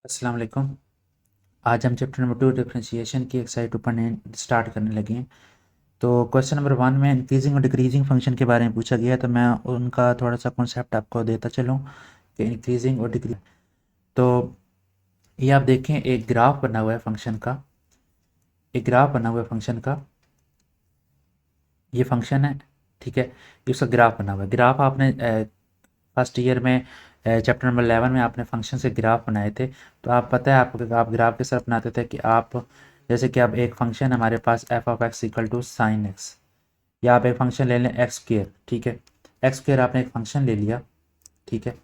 अस्सलाम वालेकुम। आज हम चैप्टर नंबर 2 डिफरेंशिएशन की एक्सरसाइज 2.9 स्टार्ट करने लगे हैं। तो क्वेश्चन नंबर 1 में इंक्रीजिंग और डिक्रीजिंग फंक्शन के बारे में पूछा गया है, तो मैं उनका थोड़ा सा कॉन्सेप्ट आपको देता चलूँ कि इंक्रीजिंग और डिक्रीज। तो ये आप देखें, एक ग्राफ बना हुआ है फंक्शन का। एक ग्राफ बना हुआ है फंक्शन का, ये फंक्शन है, ठीक है। ये उसका ग्राफ बना हुआ है। ग्राफ आपने फर्स्ट ईयर में चैप्टर नंबर 11 में आपने फंक्शन से ग्राफ बनाए थे। तो आप पता है आपको, आप ग्राफ किस तरह बनाते थे कि आप जैसे कि अब एक फंक्शन हमारे पास f of x equal to sine x, या आप एक फंक्शन ले लें एक्स स्क्र, ठीक है। एक्स स्क्र आपने एक फंक्शन ले लिया, ठीक है।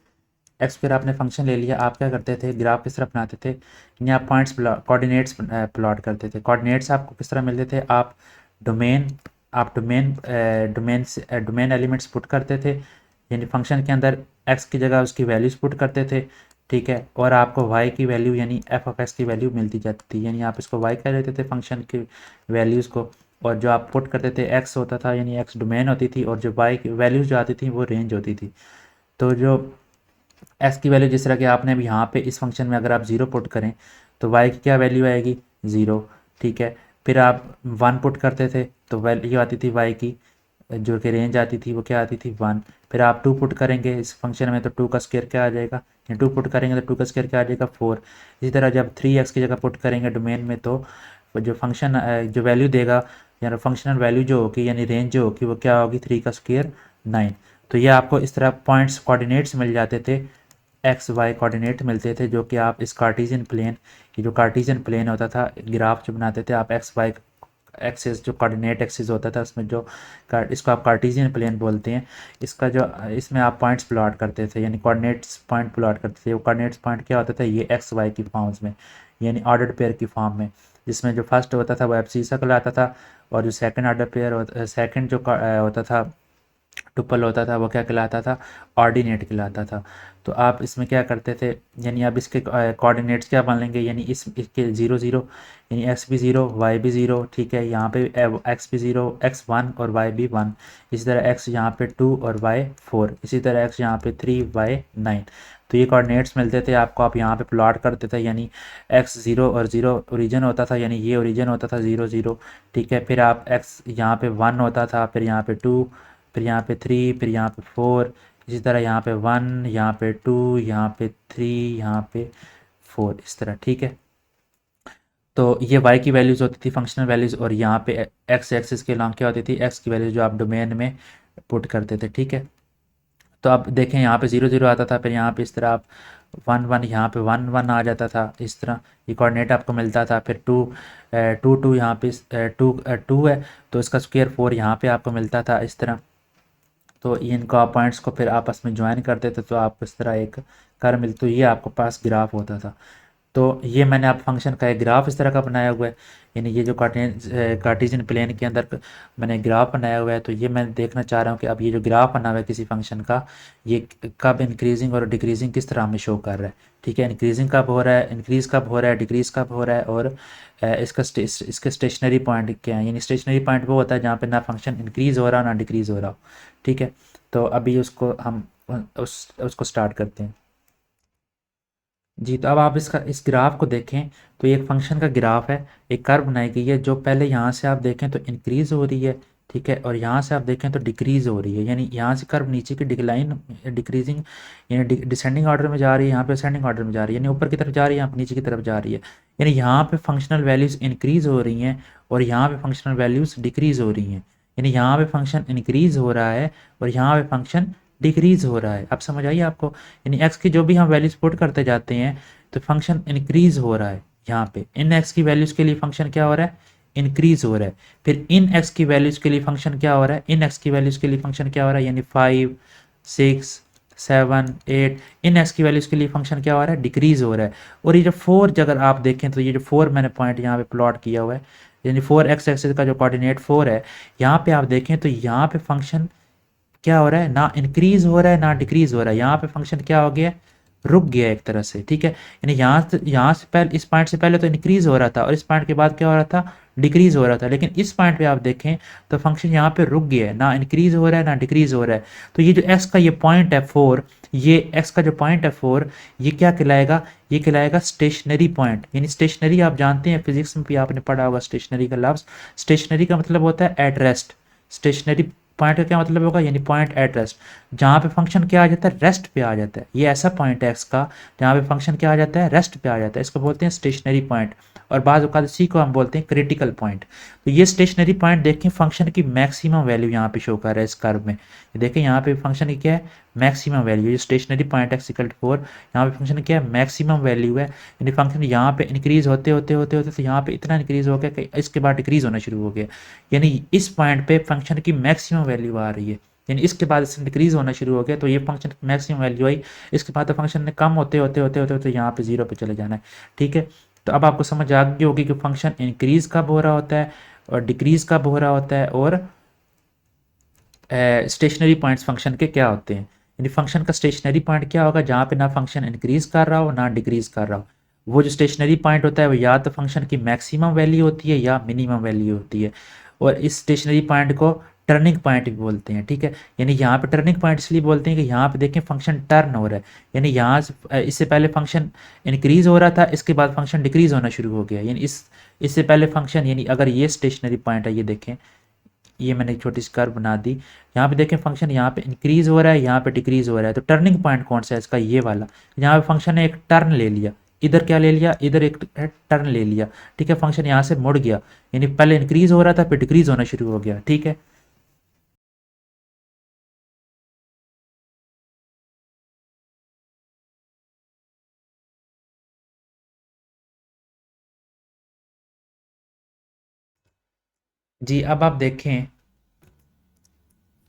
एक्स स्क्र आपने फंक्शन ले लिया। आप क्या करते थे, ग्राफ किस तरह बनाते थे, यानी आप पॉइंट्स कोऑर्डिनेट्स प्लॉट करते थे। कोऑर्डिनेट्स आपको किस तरह मिलते थे, आप डोमेन आप डोमेन डोमेन से डोमेन एलिमेंट्स पुट करते थे, यानी फंक्शन के अंदर एक्स की जगह उसकी वैल्यूज़ पुट करते थे, ठीक है। और आपको वाई की वैल्यू यानी एफ ऑफ एक्स की वैल्यू मिलती जाती थी, यानी आप इसको वाई कह लेते थे फंक्शन की वैल्यूज़ को। और जो आप पुट करते थे एक्स होता था, यानी एक्स डोमेन होती थी, और जो वाई की वैल्यूज़ जो आती थी वो रेंज होती थी। तो जो एक्स की वैल्यू जिस तरह कि आपने अभी यहाँ पे इस फंक्शन में अगर आप ज़ीरो पुट करें तो वाई की क्या वैल्यू आएगी, ज़ीरो, ठीक है। फिर आप वन पुट करते थे तो वैल्यू आती थी वाई की, जो कि रेंज आती थी वो क्या आती थी, वन। फिर आप टू पुट करेंगे इस फंक्शन में तो टू का स्क्वायर क्या आ जाएगा, या टू पुट करेंगे तो टू का स्क्वायर क्या आ जाएगा, फोर। इसी तरह जब थ्री एक्स की जगह पुट करेंगे डोमेन में तो जो फंक्शन जो वैल्यू देगा, या फंक्शनल वैल्यू जो होगी यानी रेंज जो होगी वो क्या होगी, थ्री का स्क्वायर, नाइन। तो ये आपको इस तरह पॉइंट्स कोऑर्डिनेट्स मिल जाते थे, एक्स वाई कोऑर्डिनेट मिलते थे, जो कि आप इस कार्टेशियन प्लेन, ये जो कार्टेशियन प्लेन होता था, ग्राफ जो बनाते थे आप एक्स वाई एक्सिस, जो कोऑर्डिनेट एक्सिस होता था उसमें जो इसको आप कार्टेशियन प्लेन बोलते हैं। इसका जो इसमें आप पॉइंट्स प्लॉट करते थे, यानी कोऑर्डिनेट्स पॉइंट प्लॉट करते थे। वो कोऑर्डिनेट्स पॉइंट क्या होता था, ये एक्स वाई की फॉर्म्स में, यानी ऑर्डर्ड पेयर की फॉर्म में, जिसमें जो फर्स्ट होता था वो एब्सीसा कहलाता था, और जो सेकंड ऑर्डर पेयर सेकंड जो होता था टुपल होता था वो क्या कहलाता था, ऑर्डिनेट कहलाता था। तो आप इसमें क्या करते थे, यानी आप इसके कोऑर्डिनेट्स क्या बन लेंगे, यानी इसके ज़ीरो ज़ीरो, यानी एक्स भी ज़ीरो वाई भी ज़ीरो, ठीक है। यहाँ पे एक्स भी ज़ीरो, एक्स वन और वाई भी वन। इसी तरह एक्स यहाँ पे टू और वाई फोर, इसी तरह एक्स यहाँ पे थ्री वाई नाइन। तो ये कोऑर्डिनेट्स मिलते थे आपको, आप यहाँ पे प्लॉट करते थे, यानी एक्स ज़ीरो और ज़ीरो ओरिजिन होता था, यानी ये ओरिजिन होता था ज़ीरो ज़ीरो, ठीक है। फिर आप एक्स यहाँ पे वन होता था, फिर यहाँ पे टू, फिर यहाँ पे थ्री, फिर यहाँ पे फोर, इसी तरह यहाँ पे वन, यहाँ पे टू, यहाँ पे थ्री, यहाँ पे फोर, इस तरह, ठीक है। तो ये y की वैल्यूज़ होती थी फंक्शनल वैल्यूज़, और यहाँ पे एक्स एक्सिस के लॉन्ग क्या होती थी, x की वैल्यूज़ जो आप डोमेन में पुट करते थे, ठीक है। तो आप देखें यहाँ पे ज़ीरो ज़ीरो आता था, फिर यहाँ पे इस तरह आप वन वन, यहाँ पे वन वन आ जाता था, इस तरह ये कोऑर्डिनेट आपको मिलता था। फिर टू टू टू यहाँ पे टू टू है तो इसका स्क्वायर फोर यहाँ पे आपको मिलता था, इस तरह। तो इनका पॉइंट्स को फिर आपस में ज्वाइन करते थे तो आप इस तरह एक कर मिलते, तो ये आपको पास ग्राफ होता था। तो ये मैंने आप फंक्शन का एक ग्राफ इस तरह का बनाया हुआ है, यानी ये जो कार्टेशियन प्लेन के अंदर मैंने ग्राफ बनाया हुआ है। तो ये मैं देखना चाह रहा हूँ कि अब ये जो ग्राफ बना हुआ है किसी फंक्शन का, ये कब इंक्रीजिंग और डिक्रीजिंग किस तरह हमें शो कर रहा है, ठीक है। इंक्रीजिंग कब हो रहा है, इंक्रीज़ कब हो रहा है, डिक्रीज़ कब हो रहा है, और इसके स्टेशनरी पॉइंट क्या है, यानी स्टेशनरी पॉइंट वो होता है जहाँ पे ना फंक्शन इंक्रीज़ हो रहा हो ना डिक्रीज़ हो रहा हो, ठीक है। तो अभी उसको हम उसको स्टार्ट करते हैं। जी, तो अब आप इसका इस ग्राफ को देखें, तो ये एक फंक्शन का ग्राफ है, एक कर्व बनाई गई है, जो पहले यहाँ से आप देखें तो इंक्रीज़ हो रही है, ठीक है, और यहाँ से आप देखें तो डिक्रीज़ हो रही है, यानी यहाँ से कर्व नीचे की डिक्लाइन डिक्रीजिंग, यानी डिसेंडिंग ऑर्डर में जा रही है, यहाँ पे असेंडिंग ऑर्डर में जा रही है, यानी ऊपर की तरफ जा रही है, यहाँ पे नीचे की तरफ जा रही है। यानी यहाँ पे फंक्शनल वैल्यूज़ इंक्रीज़ हो रही हैं और यहाँ पे फंक्शनल वैल्यूज़ डिक्रीज़ हो रही हैं, यानी यहाँ पे फंक्शन इंक्रीज़ हो रहा है और यहाँ पे फंक्शन डिक्रीज़ हो रहा है। अब समझ आइए आपको, यानी एक्स की जो भी हम वैल्यूज़ पुट करते जाते हैं तो फंक्शन इंक्रीज हो रहा है। यहाँ पे इन एक्स की वैल्यूज़ के लिए फंक्शन क्या हो रहा है, इंक्रीज हो रहा है। फिर इन एक्स की वैल्यूज़ के लिए फंक्शन क्या हो रहा है, इन एक्स की वैल्यूज़ के लिए फंक्शन क्या हो रहा है, यानी फाइव सिक्स सेवन एट, इन एक्स की वैल्यूज़ के लिए फंक्शन क्या हो रहा है, डिक्रीज हो रहा है। और ये जो फोर अगर आप देखें तो ये जो फोर मैंने पॉइंट यहाँ पे प्लॉट किया हुआ है, यानी फोर एक्स एक्सिस का जो कोऑर्डिनेट फोर है, यहाँ पे आप देखें तो यहाँ पे फंक्शन क्या हो रहा है, ना इंक्रीज हो रहा है ना डिक्रीज हो रहा है। यहाँ पे फंक्शन क्या हो गया, रुक गया एक तरह से, ठीक है। यानी यहाँ से पहले, इस पॉइंट से पहले तो इंक्रीज हो रहा था और इस पॉइंट के बाद क्या हो रहा था, डिक्रीज हो रहा था, लेकिन इस पॉइंट पे आप देखें तो फंक्शन यहाँ पे रुक गया है, ना इंक्रीज हो रहा है ना डिक्रीज हो रहा है। तो ये जो एक्स का ये पॉइंट है 4, ये एक्स का जो पॉइंट है 4, ये क्या कहलाएगा, ये कहलाएगा स्टेशनरी पॉइंट। यानी स्टेशनरी आप जानते हैं, फिजिक्स में भी आपने पढ़ा होगा स्टेशनरी का लफ्ज़। स्टेशनरी का मतलब होता है एट रेस्ट। स्टेशनरी पॉइंट का क्या मतलब होगा, यानी पॉइंट एट रेस्ट, जहाँ पे फंक्शन क्या आ जाता है, रेस्ट पे आ जाता है। ये ऐसा पॉइंट है एक्स का जहाँ पे फंक्शन क्या आ जाता है, रेस्ट पे आ जाता है, इसको बोलते हैं स्टेशनरी पॉइंट। और बाद औक़ात इसी को हम बोलते हैं क्रिटिकल पॉइंट। तो ये स्टेशनरी पॉइंट देखें, फंक्शन की मैक्सिमम वैल्यू यहाँ पे शो कर रहा है इस कर्व में। ये देखें यहाँ पे फंक्शन की क्या है, मैक्सिमम वैल्यू। ये stationary point x equal to 4, यहाँ पे फंक्शन क्या है, मैक्सिमम वैल्यू है। यानी फंक्शन यहाँ पे इंक्रीज होते होते होते होते तो यहाँ पे इतना इंक्रीज हो गया कि इसके बाद डिक्रीज होना शुरू हो गया। यानी इस पॉइंट पे फंक्शन की मैक्सिमम वैल्यू आ रही है, यानी इसके बाद इससे डिक्रीज होना शुरू हो गया, तो ये फंक्शन मैक्सिमम वैल्यू आई। इसके बाद तो फंक्शन ने कम होते होते होते होते होते यहाँ पे 0 पे चले जाना है, ठीक है। तो अब आपको समझ आ गई होगी कि फंक्शन इंक्रीज कब हो रहा होता है और डिक्रीज कब हो रहा होता है, और स्टेशनरी पॉइंट्स फंक्शन के क्या होते हैं। यानी फंक्शन का स्टेशनरी पॉइंट क्या होगा, जहाँ पे ना फंक्शन इंक्रीज कर रहा हो ना डिक्रीज कर रहा हो। वो जो स्टेशनरी पॉइंट होता है वो या तो फंक्शन की मैक्सिमम वैल्यू होती है या मिनिमम वैल्यू होती है। और इस स्टेशनरी पॉइंट को टर्निंग पॉइंट भी बोलते हैं, ठीक है। यानी यहाँ पे टर्निंग पॉइंट इसलिए बोलते हैं कि यहाँ पे देखें फंक्शन टर्न हो रहा है। यानी यहाँ से इससे पहले फंक्शन इंक्रीज हो रहा था, इसके बाद फंक्शन डिक्रीज होना शुरू हो गया। यानी इससे पहले फंक्शन, यानी अगर ये स्टेशनरी पॉइंट है, ये देखें, ये मैंने एक छोटी सी कर्व बना दी। यहाँ पे देखें फंक्शन यहाँ पे इंक्रीज हो रहा है, यहाँ पे डिक्रीज हो रहा है। तो टर्निंग पॉइंट कौन सा है इसका, ये वाला। यहाँ पे फंक्शन ने एक टर्न ले लिया, इधर क्या ले लिया, इधर एक टर्न ले लिया, ठीक है। फंक्शन यहाँ से मुड़ गया, यानी पहले इंक्रीज हो रहा था फिर डिक्रीज होना शुरू हो गया, ठीक है। जी अब आप देखें,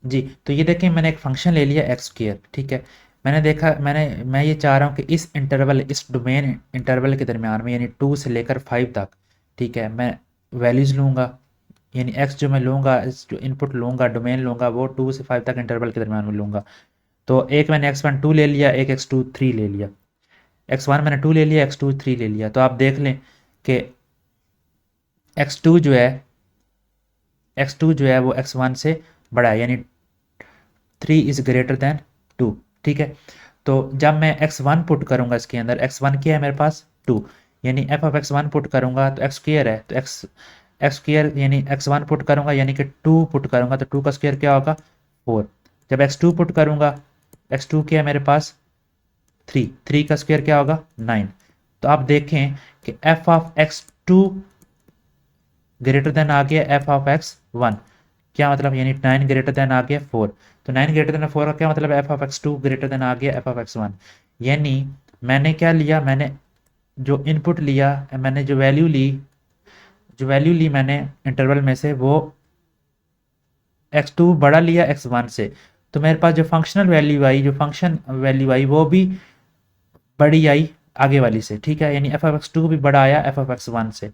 जी तो ये देखें मैंने एक फंक्शन ले लिया एक्स स्क्वायर, ठीक है। मैंने देखा, मैं ये चाह रहा हूँ कि इस इंटरवल, इस डोमेन इंटरवल के दरमियान में, यानी 2 से लेकर 5 तक, ठीक है, मैं वैल्यूज़ लूँगा। यानी एक्स जो मैं लूँगा, जो इनपुट लूँगा, डोमेन लूँगा, वो 2 से 5 तक इंटरवल के दरमियान में लूँगा। तो एक मैंने x1 2 ले लिया, एक x2 3 ले लिया। x1 मैंने 2 ले लिया, x2 3 ले लिया। तो आप देख लें कि x2 जो है, x2 जो है वो x1 से बड़ा है, यानी 3 इज़ ग्रेटर दैन 2, ठीक है। तो जब मैं x1 पुट करूँगा इसके अंदर, x1 क्या है मेरे पास 2, यानी f ऑफ x1 पुट करूँगा तो x स्क्वायर है, तो x स्क्वायर यानी x1 पुट करूँगा यानी कि 2 पुट करूँगा तो 2 का स्क्वायर क्या होगा 4। जब x2 पुट करूँगा, x2 क्या है मेरे पास 3, 3 का स्क्वायर क्या होगा 9। तो आप देखें कि f of x2 greater than आ गया f ऑफ x1, क्या मतलब, यानी 9 ग्रेटर देन आ गया 4। तो 9 ग्रेटर देन 4 का क्या मतलब है, f of x2 greater than आ गया f ऑफ x1। यानी मैंने क्या लिया, मैंने जो इनपुट लिया, मैंने जो वैल्यू ली मैंने इंटरवल में से, वो x2 बड़ा लिया x1 से। तो मेरे पास जो फंक्शनल वैल्यू आई, जो फंक्शन वैल्यू आई, वो भी बड़ी आई आगे वाली से, ठीक है। यानी f ऑफ x2 भी बड़ा आया f ऑफ x1 से।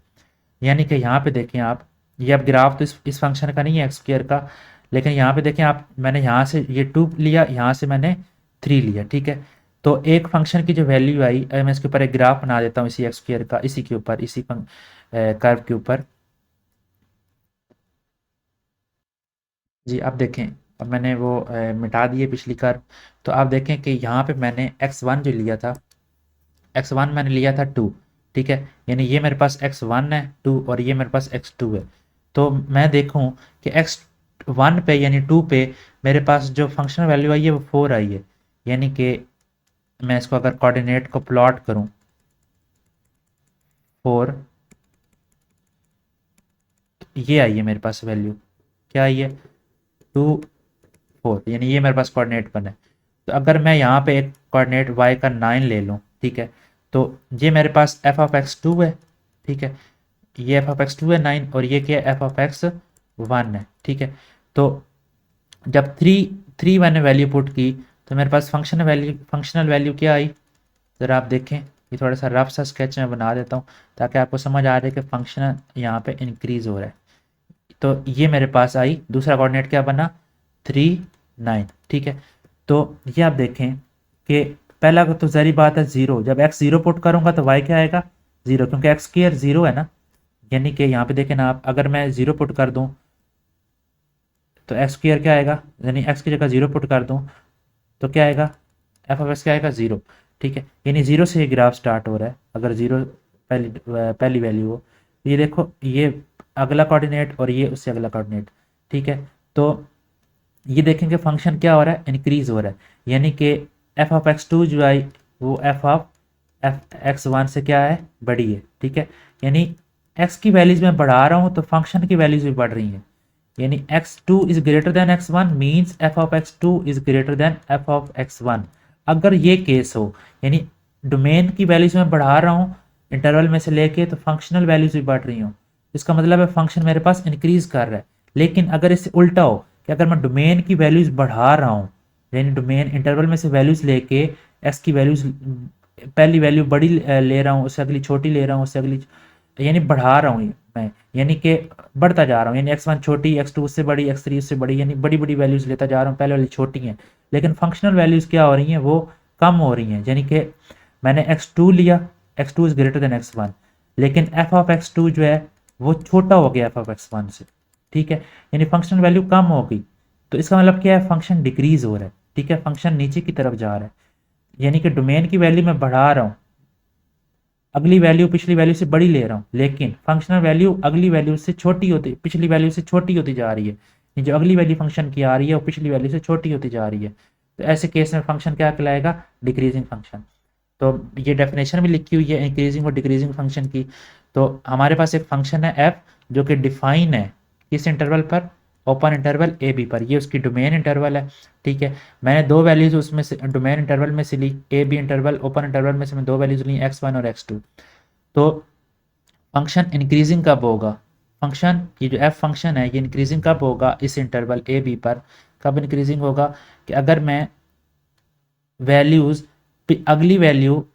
यानी कि यहाँ पे देखें आप, ये अब ग्राफ तो इस फंक्शन का नहीं है एक्स स्क्वायर का, लेकिन यहाँ पे देखें आप, मैंने यहाँ से ये 2 लिया, यहाँ से मैंने 3 लिया, ठीक है। तो एक फंक्शन की जो वैल्यू आई, मैं इसके ऊपर एक ग्राफ बना देता हूँ इसी एक्स स्क्वायर का, इसी के ऊपर, इसी कर्व के ऊपर। जी आप देखें, अब मैंने वो मिटा दिए पिछली कर्व। तो आप देखें कि यहाँ पे मैंने x1 जो लिया था, x1 मैंने लिया था 2, ठीक है। यानी ये मेरे पास x1 है 2 और ये मेरे पास x2 है। तो मैं देखूं कि x1 पे यानी 2 पे मेरे पास जो फंक्शनल वैल्यू आई है वो 4 आई है। यानी कि मैं इसको अगर कोऑर्डिनेट को प्लॉट करूं, 4, ये आई है मेरे पास वैल्यू, क्या आई है 2 4, यानी ये मेरे पास कोऑर्डिनेट बना है। तो अगर मैं यहाँ पे एक कोऑर्डिनेट y का 9 ले लूँ, ठीक है, तो ये मेरे पास f ऑफ x2 है, ठीक है। ये f ऑफ x2 है 9 और ये क्या है f ऑफ x1 है, ठीक है। तो जब 3 मैंने वैल्यू पुट की तो मेरे पास फंक्शनल वैल्यू क्या आई, ज़रा आप देखें। ये थोड़ा सा रफ सा स्केच मैं बना देता हूँ ताकि आपको समझ आ रहे कि फंक्शन यहाँ पे इंक्रीज़ हो रहा है। तो ये मेरे पास आई, दूसरा कोऑर्डिनेट क्या बना 3 9, ठीक है। तो ये आप देखें कि पहला तो जहरी बात है ज़ीरो, जब x ज़ीरो पुट करूंगा तो y क्या आएगा, ज़ीरो, क्योंकि एक्स स्क्वायर ज़ीरो है ना। यानी कि यहाँ पे देखें ना आप, अगर मैं ज़ीरो पुट कर दूँ तो एक्स स्क्वायर क्या आएगा, यानी एक्स की जगह ज़ीरो पुट कर दूँ तो क्या आएगा, एफ ऑफ एक्स क्या आएगा, ज़ीरो। ठीक है, यानी ज़ीरो से ये ग्राफ स्टार्ट हो रहा है, अगर ज़ीरो पहली पहली वैल्यू हो। ये देखो, ये अगला कोऑर्डिनेट और ये उससे अगला कोऑर्डिनेट। ठीक है, तो ये देखेंगे फंक्शन क्या हो रहा है, इंक्रीज हो रहा है, यानी कि एफ ऑफ एक्स टू जो आई वो एफ एक्स वन से क्या है, बड़ी है। ठीक है, यानी एक्स की वैल्यूज में बढ़ा रहा हूँ तो फंक्शन की वैल्यूज भी बढ़ रही हैं, यानी x two is greater than x one means F of x two is greater than F of x one. अगर ये केस हो, यानी डोमेन की वैल्यूज में बढ़ा रहा हूँ इंटरवल में से लेके, तो फंक्शनल वैल्यूज भी बढ़ रही हूँ, इसका मतलब है फंक्शन मेरे पास इंक्रीज कर रहा है। लेकिन अगर इससे उल्टा हो कि अगर मैं डोमेन की वैल्यूज बढ़ा रहा हूँ, यानी डोमेन इंटरवल में से वैल्यूज लेके एक्स की वैल्यूज, पहली वैल्यू बड़ी ले रहा हूँ, उससे अगली छोटी ले रहा हूँ, उससे अगली, यानी बढ़ा रहा हूँ मैं, यानी कि बढ़ता जा रहा हूँ, यानी एक्स वन छोटी, एक्स टू उससे बड़ी, एक्स थ्री उससे बड़ी, यानी बड़ी बड़ी वैल्यूज लेता जा रहा हूँ, पहले वाली छोटी हैं। लेकिन फंक्शनल वैल्यूज क्या हो रही हैं, वो कम हो रही हैं, यानी कि मैंने एक्स टू लिया, x two is greater than x one, लेकिन एफ ऑफ एक्स टू जो है वो छोटा हो गया एफ ऑफ एक्स वन से। ठीक है, यानी फंक्शनल वैल्यू कम हो गई, तो इसका मतलब क्या है, फंक्शन डिक्रीज हो रहा है। ठीक है, फंक्शन नीचे की तरफ जा रहा है, यानी कि डोमेन की वैल्यू मैं बढ़ा रहा हूँ, अगली वैल्यू पिछली वैल्यू से बड़ी ले रहा हूँ, लेकिन फंक्शनल वैल्यू अगली वैल्यू से छोटी होती, पिछली वैल्यू से छोटी होती जा रही है, ये जो अगली वैल्यू फंक्शन की आ रही है वो पिछली वैल्यू से छोटी होती जा रही है। तो ऐसे केस में फंक्शन क्या कहलाएगा, डिक्रीजिंग फंक्शन। तो ये डेफिनेशन भी लिखी हुई है इंक्रीजिंग और डिक्रीजिंग फंक्शन की। तो हमारे पास एक फंक्शन है एफ जो कि डिफाइन है किस इंटरवल पर, ओपन इंटरवल ए बी पर, ये उसकी डोमेन इंटरवल है। ठीक है, मैंने दो वैल्यूज उसमें से डोमेन इंटरवल में से ली, A B interval open interval में से मैं दो वैल्यूज ली, एक्स वन और एक्स टू। तो फंक्शन इंक्रीजिंग कब होगा, फंक्शन ये जो एफ फंक्शन है ये इंक्रीजिंग कब होगा इस इंटरवल ए बी पर, कब इंक्रीजिंग होगा, कि अगर मैं वैल्यूज़, अगली वैल्यू,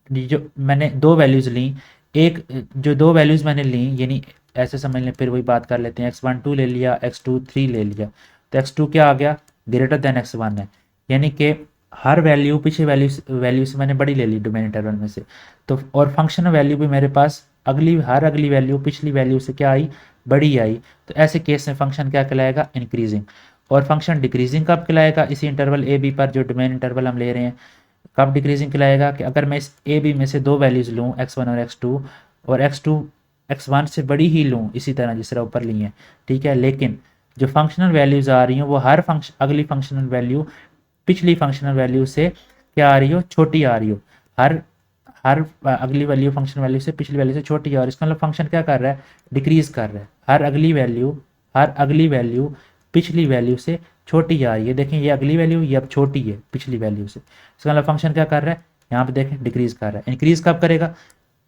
जो मैंने दो वैल्यूज़ ली, एक जो दो वैल्यूज़ मैंने ली, यानी ऐसे समझ लें, फिर वही बात कर लेते हैं, एक्स वन टू ले लिया, एक्स टू थ्री ले लिया, तो एक्स टू क्या आ गया, ग्रेटर देन एक्स वन है, यानी कि हर वैल्यू पिछले वैल्यू से मैंने बड़ी ले ली डोमेन इंटरवल में से। तो और फंक्शन वैल्यू भी मेरे पास हर अगली वैल्यू पिछली वैल्यू से क्या आई, बड़ी आई। तो ऐसे केस में फंक्शन क्या कहलाएगा, इंक्रीजिंग। और फंक्शन डिक्रीजिंग कब कहलाएगा, इसी इंटरवल ए बी पर जो डोमेन इंटरवल हम ले रहे हैं, कब डिक्रीजिंग कहलाएगा, कि अगर मैं इस ए बी में से दो वैल्यूज़ लूँ एक्स वन और एक्स टू, और एक्स टू एक्स वन से बड़ी ही लूँ इसी तरह जिस तरह ऊपर ली है। ठीक है, लेकिन जो फंक्शनल वैल्यूज़ आ रही हैं वो हर अगली फंक्शनल वैल्यू पिछली फंक्शनल वैल्यू से क्या आ रही हो, छोटी आ रही हो, हर हर अगली वैल्यू फंक्शन वैल्यू से पिछली वैल्यू से छोटी है, और इसका मतलब फंक्शन क्या कर रहा है, डिक्रीज कर रहा है, हर अगली वैल्यू पिछली वैल्यू से छोटी आ रही है। देखें ये अगली वैल्यू ये अब छोटी है पिछली वैल्यू से, इसका मतलब फंक्शन क्या कर रहा है, यहाँ पे देखें डिक्रीज कर रहा है। इंक्रीज कब करेगा,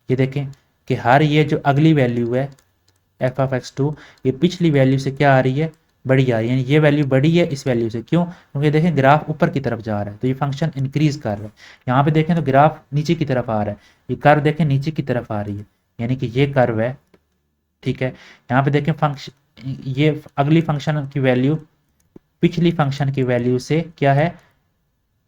ये देखें कि हर ये जो अगली वैल्यू है एफ ऑफ एक्स टू, ये पिछली वैल्यू से क्या आ रही है, बड़ी आ रही है, यानी ये वैल्यू बड़ी है इस वैल्यू से, क्यों, क्योंकि देखें ग्राफ ऊपर की तरफ जा रहा है, तो ये फंक्शन इंक्रीज कर रहा है। यहाँ पे देखें तो ग्राफ नीचे की तरफ आ रहा है, ये कर्व देखें नीचे की तरफ आ रही है, यानी कि ये कर्व है। ठीक है, यहाँ पे देखें फंक्शन, ये अगली फंक्शन की वैल्यू पिछली फंक्शन की वैल्यू से क्या है,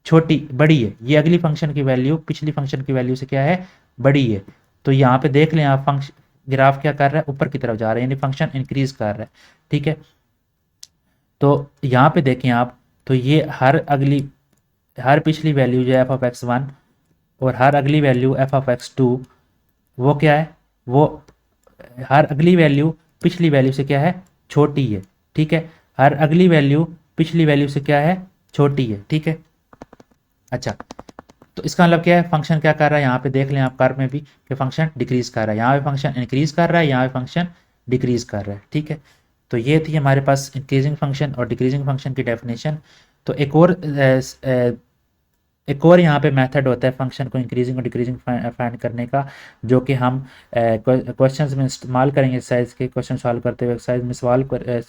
छोटी बड़ी है, ये अगली फंक्शन की वैल्यू पिछली फंक्शन की वैल्यू से क्या है, बड़ी है। तो यहाँ पे देख लें आप, फंक्शन ग्राफ क्या कर रहा है, ऊपर की तरफ जा रहा है, यानी फंक्शन इंक्रीज कर रहा है। ठीक है, तो यहाँ पे देखें आप, तो ये हर पिछली वैल्यू जो है एफ ऑफ एक्स वन और हर अगली value f of x two, वो क्या है, वो हर अगली वैल्यू पिछली वैल्यू से क्या है, छोटी है। ठीक है, हर अगली वैल्यू पिछली वैल्यू से क्या है, छोटी है। ठीक है, अच्छा, तो इसका मतलब क्या है, फंक्शन क्या कर रहा है, यहाँ पे देख लें आप कर्व में भी कि फंक्शन डिक्रीज कर रहा है, यहाँ पे फंक्शन इंक्रीज कर रहा है, यहाँ पे फंक्शन डिक्रीज कर रहा है। ठीक है, तो ये थी हमारे पास इंक्रीजिंग फंक्शन और डिक्रीजिंग फंक्शन की डेफिनेशन। तो एक और यहाँ पे मेथड होता है फंक्शन को इंक्रीजिंग और डिक्रीजिंग फाइंड करने का, जो कि हम क्वेश्चंस में इस्तेमाल करेंगे, एक्सरसाइज के क्वेश्चन सॉल्व करते हुए एक्सरसाइज में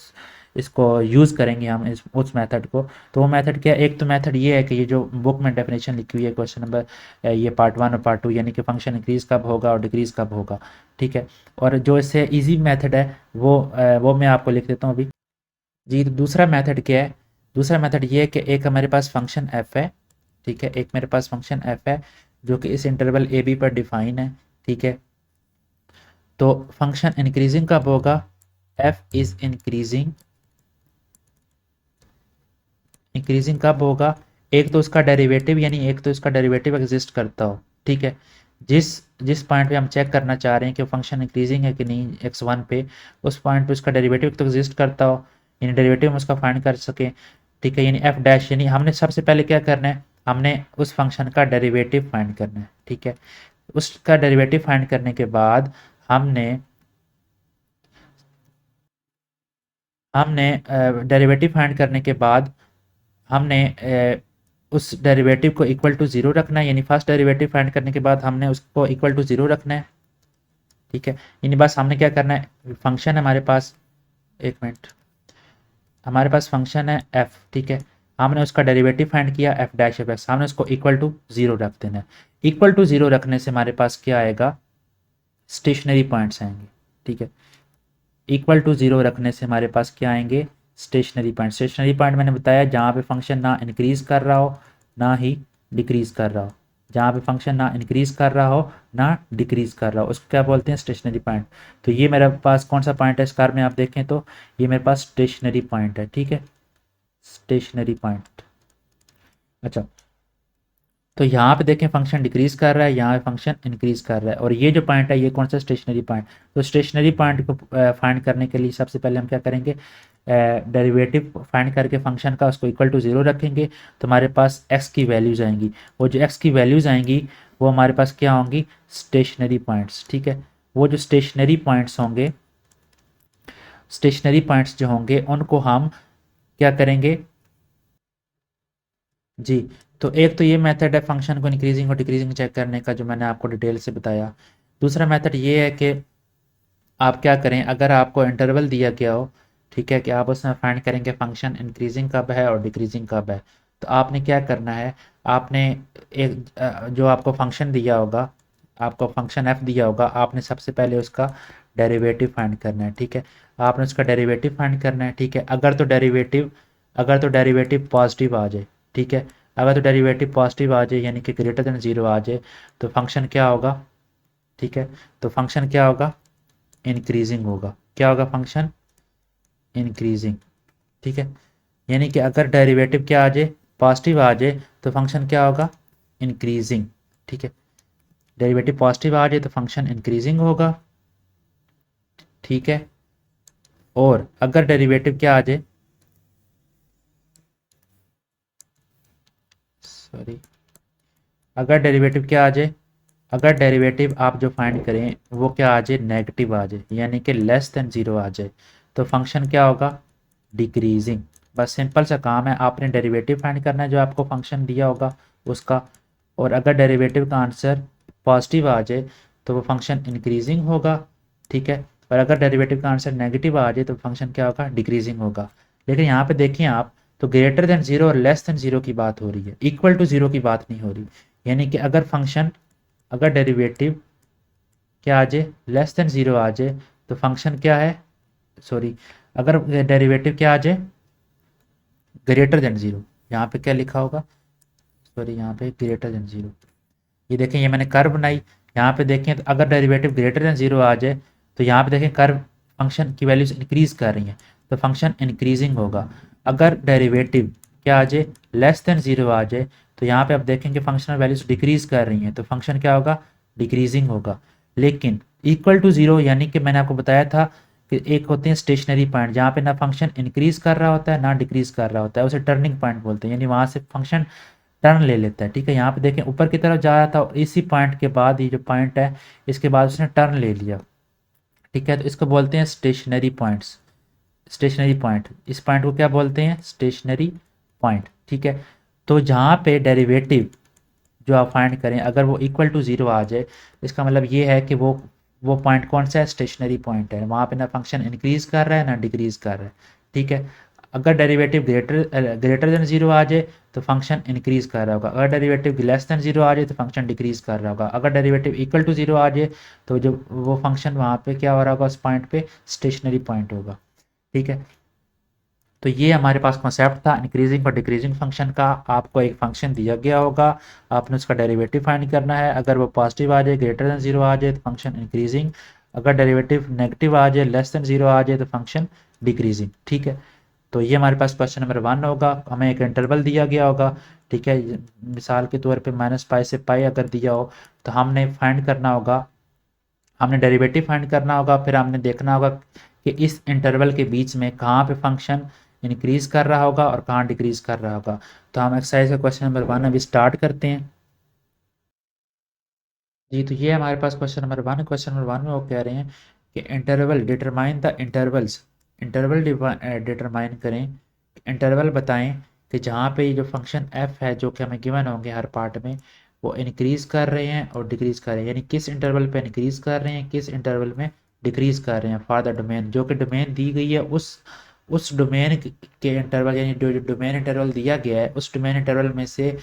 इसको यूज़ करेंगे हम उस मेथड को। तो वो मेथड क्या है, एक तो मेथड ये है कि ये जो बुक में डेफिनेशन लिखी हुई है क्वेश्चन नंबर, ये पार्ट वन और पार्ट टू, यानी कि फंक्शन इंक्रीज कब होगा और डिक्रीज कब होगा। ठीक है, और जो इससे ईजी मेथड है वो मैं आपको लिख देता हूँ अभी जी। तो दूसरा मेथड क्या है, दूसरा मेथड ये है कि एक हमारे पास फंक्शन एफ है, ठीक है। एक मेरे पास फंक्शन एफ है जो कि इस इंटरवल ए बी पर डिफाइन है, ठीक है। तो फंक्शन इंक्रीजिंग कब होगा, एफ इज इंक्रीजिंग, इंक्रीजिंग कब होगा, एक तो उसका डेरिवेटिव यानी एक तो इसका डेरिवेटिव एग्जिस्ट करता हो, ठीक है। जिस जिस पॉइंट पे हम चेक करना चाह रहे हैं कि फंक्शन इंक्रीजिंग है कि नहीं x1 पे, उस पॉइंट पे उसका डेरिवेटिव तो एग्जिस्ट करता हो, यानी डेरिवेटिव हम उसका फाइंड कर सकें, ठीक है। यानी एफ डैश, यानी हमने सबसे पहले क्या करना है, हमने उस फंक्शन का डेरिवेटिव फाइंड करना है, ठीक है। उसका डेरिवेटिव फाइंड करने के बाद हमने हमने डेरिवेटिव फाइंड करने के बाद हमने उस डेरिवेटिव को इक्वल टू ज़ीरो रखना है, यानी फर्स्ट डेरिवेटिव फाइंड करने के बाद हमने उसको इक्वल टू ज़ीरो रखना है, ठीक है। यानी बस हमने क्या करना है, फंक्शन है हमारे पास, एक मिनट, हमारे पास फंक्शन है एफ, ठीक है। हमने उसका डेरिवेटिव फाइंड किया एफ डैश एफ एक्स, हमने उसको इक्वल टू ज़ीरो रख देना है। इक्वल टू ज़ीरो रखने से हमारे पास क्या आएगा, स्टेशनरी पॉइंट्स आएंगे, ठीक है। इक्वल टू ज़ीरो रखने से हमारे पास क्या आएंगे, स्टेशनरी पॉइंट। स्टेशनरी पॉइंट मैंने बताया जहाँ पे फंक्शन ना इंक्रीज कर रहा हो ना ही डिक्रीज कर रहा हो, जहाँ पे फंक्शन ना इंक्रीज कर रहा हो ना डिक्रीज कर रहा हो, उसको क्या बोलते हैं, स्टेशनरी पॉइंट। तो ये मेरे पास कौन सा पॉइंट है इस कार में, आप देखें तो ये मेरे पास स्टेशनरी पॉइंट है, ठीक है, स्टेशनरी पॉइंट। अच्छा, तो यहाँ पे देखें फंक्शन डिक्रीज कर रहा है, यहाँ पे फंक्शन इंक्रीज कर रहा है, और ये जो पॉइंट है ये कौन सा, स्टेशनरी पॉइंट। तो स्टेशनरी पॉइंट को फाइंड करने के लिए सबसे पहले हम क्या करेंगे, डेरिवेटिव फाइंड करके फंक्शन का उसको इक्वल टू ज़ीरो रखेंगे, तो हमारे पास एक्स की वैल्यूज़ आएंगी, वो जो एक्स की वैल्यूज़ आएंगी वो हमारे पास क्या होंगी, स्टेशनरी पॉइंट्स, ठीक है। वो जो स्टेशनरी पॉइंट्स होंगे, स्टेशनरी पॉइंट्स जो होंगे उनको हम क्या करेंगे, जी। तो एक तो ये मेथड है फंक्शन को इंक्रीजिंग और डिक्रीजिंग चेक करने का जो मैंने आपको डिटेल से बताया। दूसरा मेथड ये है कि आप क्या करें, अगर आपको इंटरवल दिया गया हो, ठीक है, कि आप उसमें फाइंड करेंगे फंक्शन इंक्रीजिंग कब है और डिक्रीजिंग कब है, तो आपने क्या करना है, आपने एक जो आपको फंक्शन दिया होगा, आपको फंक्शन एफ दिया होगा, आपने सबसे पहले उसका डेरिवेटिव फाइंड करना है, ठीक है। आपने उसका डेरिवेटिव फाइंड करना है, ठीक है। अगर तो डेरिवेटिव पॉजिटिव आ जाए, ठीक है, अगर तो डेरिवेटिव पॉजिटिव आ जाए यानी कि ग्रेटर देन ज़ीरो आ जाए, तो फंक्शन क्या होगा, ठीक है, तो फंक्शन क्या होगा, इंक्रीजिंग होगा। क्या होगा, फंक्शन इंक्रीजिंग, ठीक है। यानी कि अगर डेरिवेटिव क्या आ जाए, पॉजिटिव आ जाए, तो फंक्शन क्या होगा, इंक्रीजिंग, ठीक है। डेरिवेटिव पॉजिटिव आ जाए तो फंक्शन इंक्रीजिंग होगा, ठीक है। और अगर डेरिवेटिव क्या आ जाए, सॉरी, अगर डेरिवेटिव क्या आ जाए, अगर डेरिवेटिव आप जो फाइंड करें वो क्या आ जाए, नेगेटिव आ जाए, यानी कि लेस देन ज़ीरो आ जाए, तो फंक्शन क्या होगा, डिक्रीजिंग। बस सिंपल सा काम है, आपने डेरिवेटिव फाइंड करना है जो आपको फंक्शन दिया होगा उसका, और अगर डेरिवेटिव का आंसर पॉजिटिव आ जाए तो वो फंक्शन इंक्रीजिंग होगा, ठीक है। और अगर डेरिवेटिव का आंसर नेगेटिव आ जाए तो फंक्शन क्या होगा, डिक्रीजिंग होगा। लेकिन यहाँ पे देखिए आप, तो ग्रेटर देन ज़ीरो और लेस देन ज़ीरो की बात हो रही है, इक्वल टू ज़ीरो की बात नहीं हो रही। यानी कि अगर डेरिवेटिव क्या आ जाए, लेस देन ज़ीरो आ जाए, तो फंक्शन क्या है, सॉरी, अगर डेरिवेटिव क्या आ जाए, ग्रेटर देन ज़ीरो, यहाँ पे क्या लिखा होगा, सॉरी, यहाँ पे ग्रेटर देन ज़ीरो, ये देखें, ये मैंने कर्व बनाई, यहाँ पे देखें तो अगर डेरिवेटिव ग्रेटर देन ज़ीरो आ जाए, तो यहाँ पे देखें कर्व फंक्शन की वैल्यूज इंक्रीज कर रही हैं, तो फंक्शन इंक्रीजिंग होगा। अगर डेरिवेटिव क्या आ जाए, लेस देन ज़ीरो आ जाए, तो यहाँ पे आप देखेंगे फंक्शनल वैल्यूज डिक्रीज कर रही हैं, तो फंक्शन क्या होगा, डिक्रीजिंग होगा। लेकिन इक्वल टू ज़ीरो, यानी कि मैंने आपको बताया था कि एक होते हैं स्टेशनरी पॉइंट जहाँ पे ना फंक्शन इंक्रीज कर रहा होता है ना डिक्रीज कर रहा होता है, उसे टर्निंग पॉइंट बोलते हैं, यानी वहाँ से फंक्शन टर्न ले लेता है, ठीक है। यहाँ पे देखें ऊपर की तरफ जा रहा था और इसी पॉइंट के बाद, ये जो पॉइंट है इसके बाद उसने टर्न ले लिया, ठीक है, तो इसको बोलते हैं स्टेशनरी पॉइंट्स, स्टेशनरी पॉइंट, इस पॉइंट को क्या बोलते हैं, स्टेशनरी पॉइंट, ठीक है। तो जहाँ पे डेरिवेटिव जो आप फाइंड करें अगर वो इक्वल टू ज़ीरो आ जाए, इसका मतलब ये है कि वो पॉइंट कौन सा है, स्टेशनरी पॉइंट है, वहाँ पे ना फंक्शन इंक्रीज कर रहा है ना डिक्रीज कर रहा है, ठीक है। अगर डेरिवेटिव ग्रेटर देन ज़ीरो आ जाए तो फंक्शन इंक्रीज कर रहा होगा, अगर डेरिवेटिव लेस देन ज़ीरो आ जाए तो फंक्शन डिक्रीज कर रहा होगा, अगर डेरिवेटिव इक्वल टू ज़ीरो आ जाए तो जो वो फंक्शन वहाँ पे क्या हो रहा होगा, उस पॉइंट पे स्टेशनरी पॉइंट होगा, ठीक है। तो ये हमारे पास कॉन्सेप्ट था इंक्रीजिंग और डिक्रीजिंग फंक्शन का। आपको एक फंक्शन दिया गया होगा, आपने उसका डेरिवेटिव फाइंड करना है। अगर वो पॉजिटिव आ जाए, ग्रेटर देन जीरो आ जाए, तो फंक्शन इंक्रीजिंग। अगर डेरिवेटिव नेगेटिव आ जाए, लेस देन जीरो आ जाए, तो फंक्शन डिक्रीजिंग। ठीक है, तो ये हमारे पास क्वेश्चन नंबर 1 होगा। हमें एक इंटरवल दिया गया होगा, ठीक है, मिसाल के तौर पे -π से π अगर दिया हो, तो हमने फाइंड करना होगा, हमने डेरिवेटिव फाइंड करना होगा। फिर हमने देखना होगा कि इस इंटरवल के बीच में कहाँ पे फंक्शन इंक्रीज कर रहा होगा और कहाँ डिक्रीज कर रहा होगा। तो हम एक्सरसाइज का क्वेश्चन नंबर 1 अभी स्टार्ट करते हैं। जी, तो ये हमारे पास क्वेश्चन नंबर 1 है। क्वेश्चन नंबर 1 में वो कह रहे हैं कि interval determine the intervals, interval determine करें, इंटरवल बताएं कि जहाँ पे ये जो फंक्शन एफ है जो कि हमें गिवन होंगे हर पार्ट में, वो इंक्रीज कर रहे हैं और डिक्रीज कर रहे हैं, यानी किस इंटरवल पे इंक्रीज कर रहे हैं, किस इंटरवल में डिक्रीज कर रहे हैं फॉर द डोमेन, जो कि डोमेन दी गई है उस डोमेन के इंटरवल, यानी जो डोमेन इंटरवल दिया गया है उस डोमेन इंटरवल में से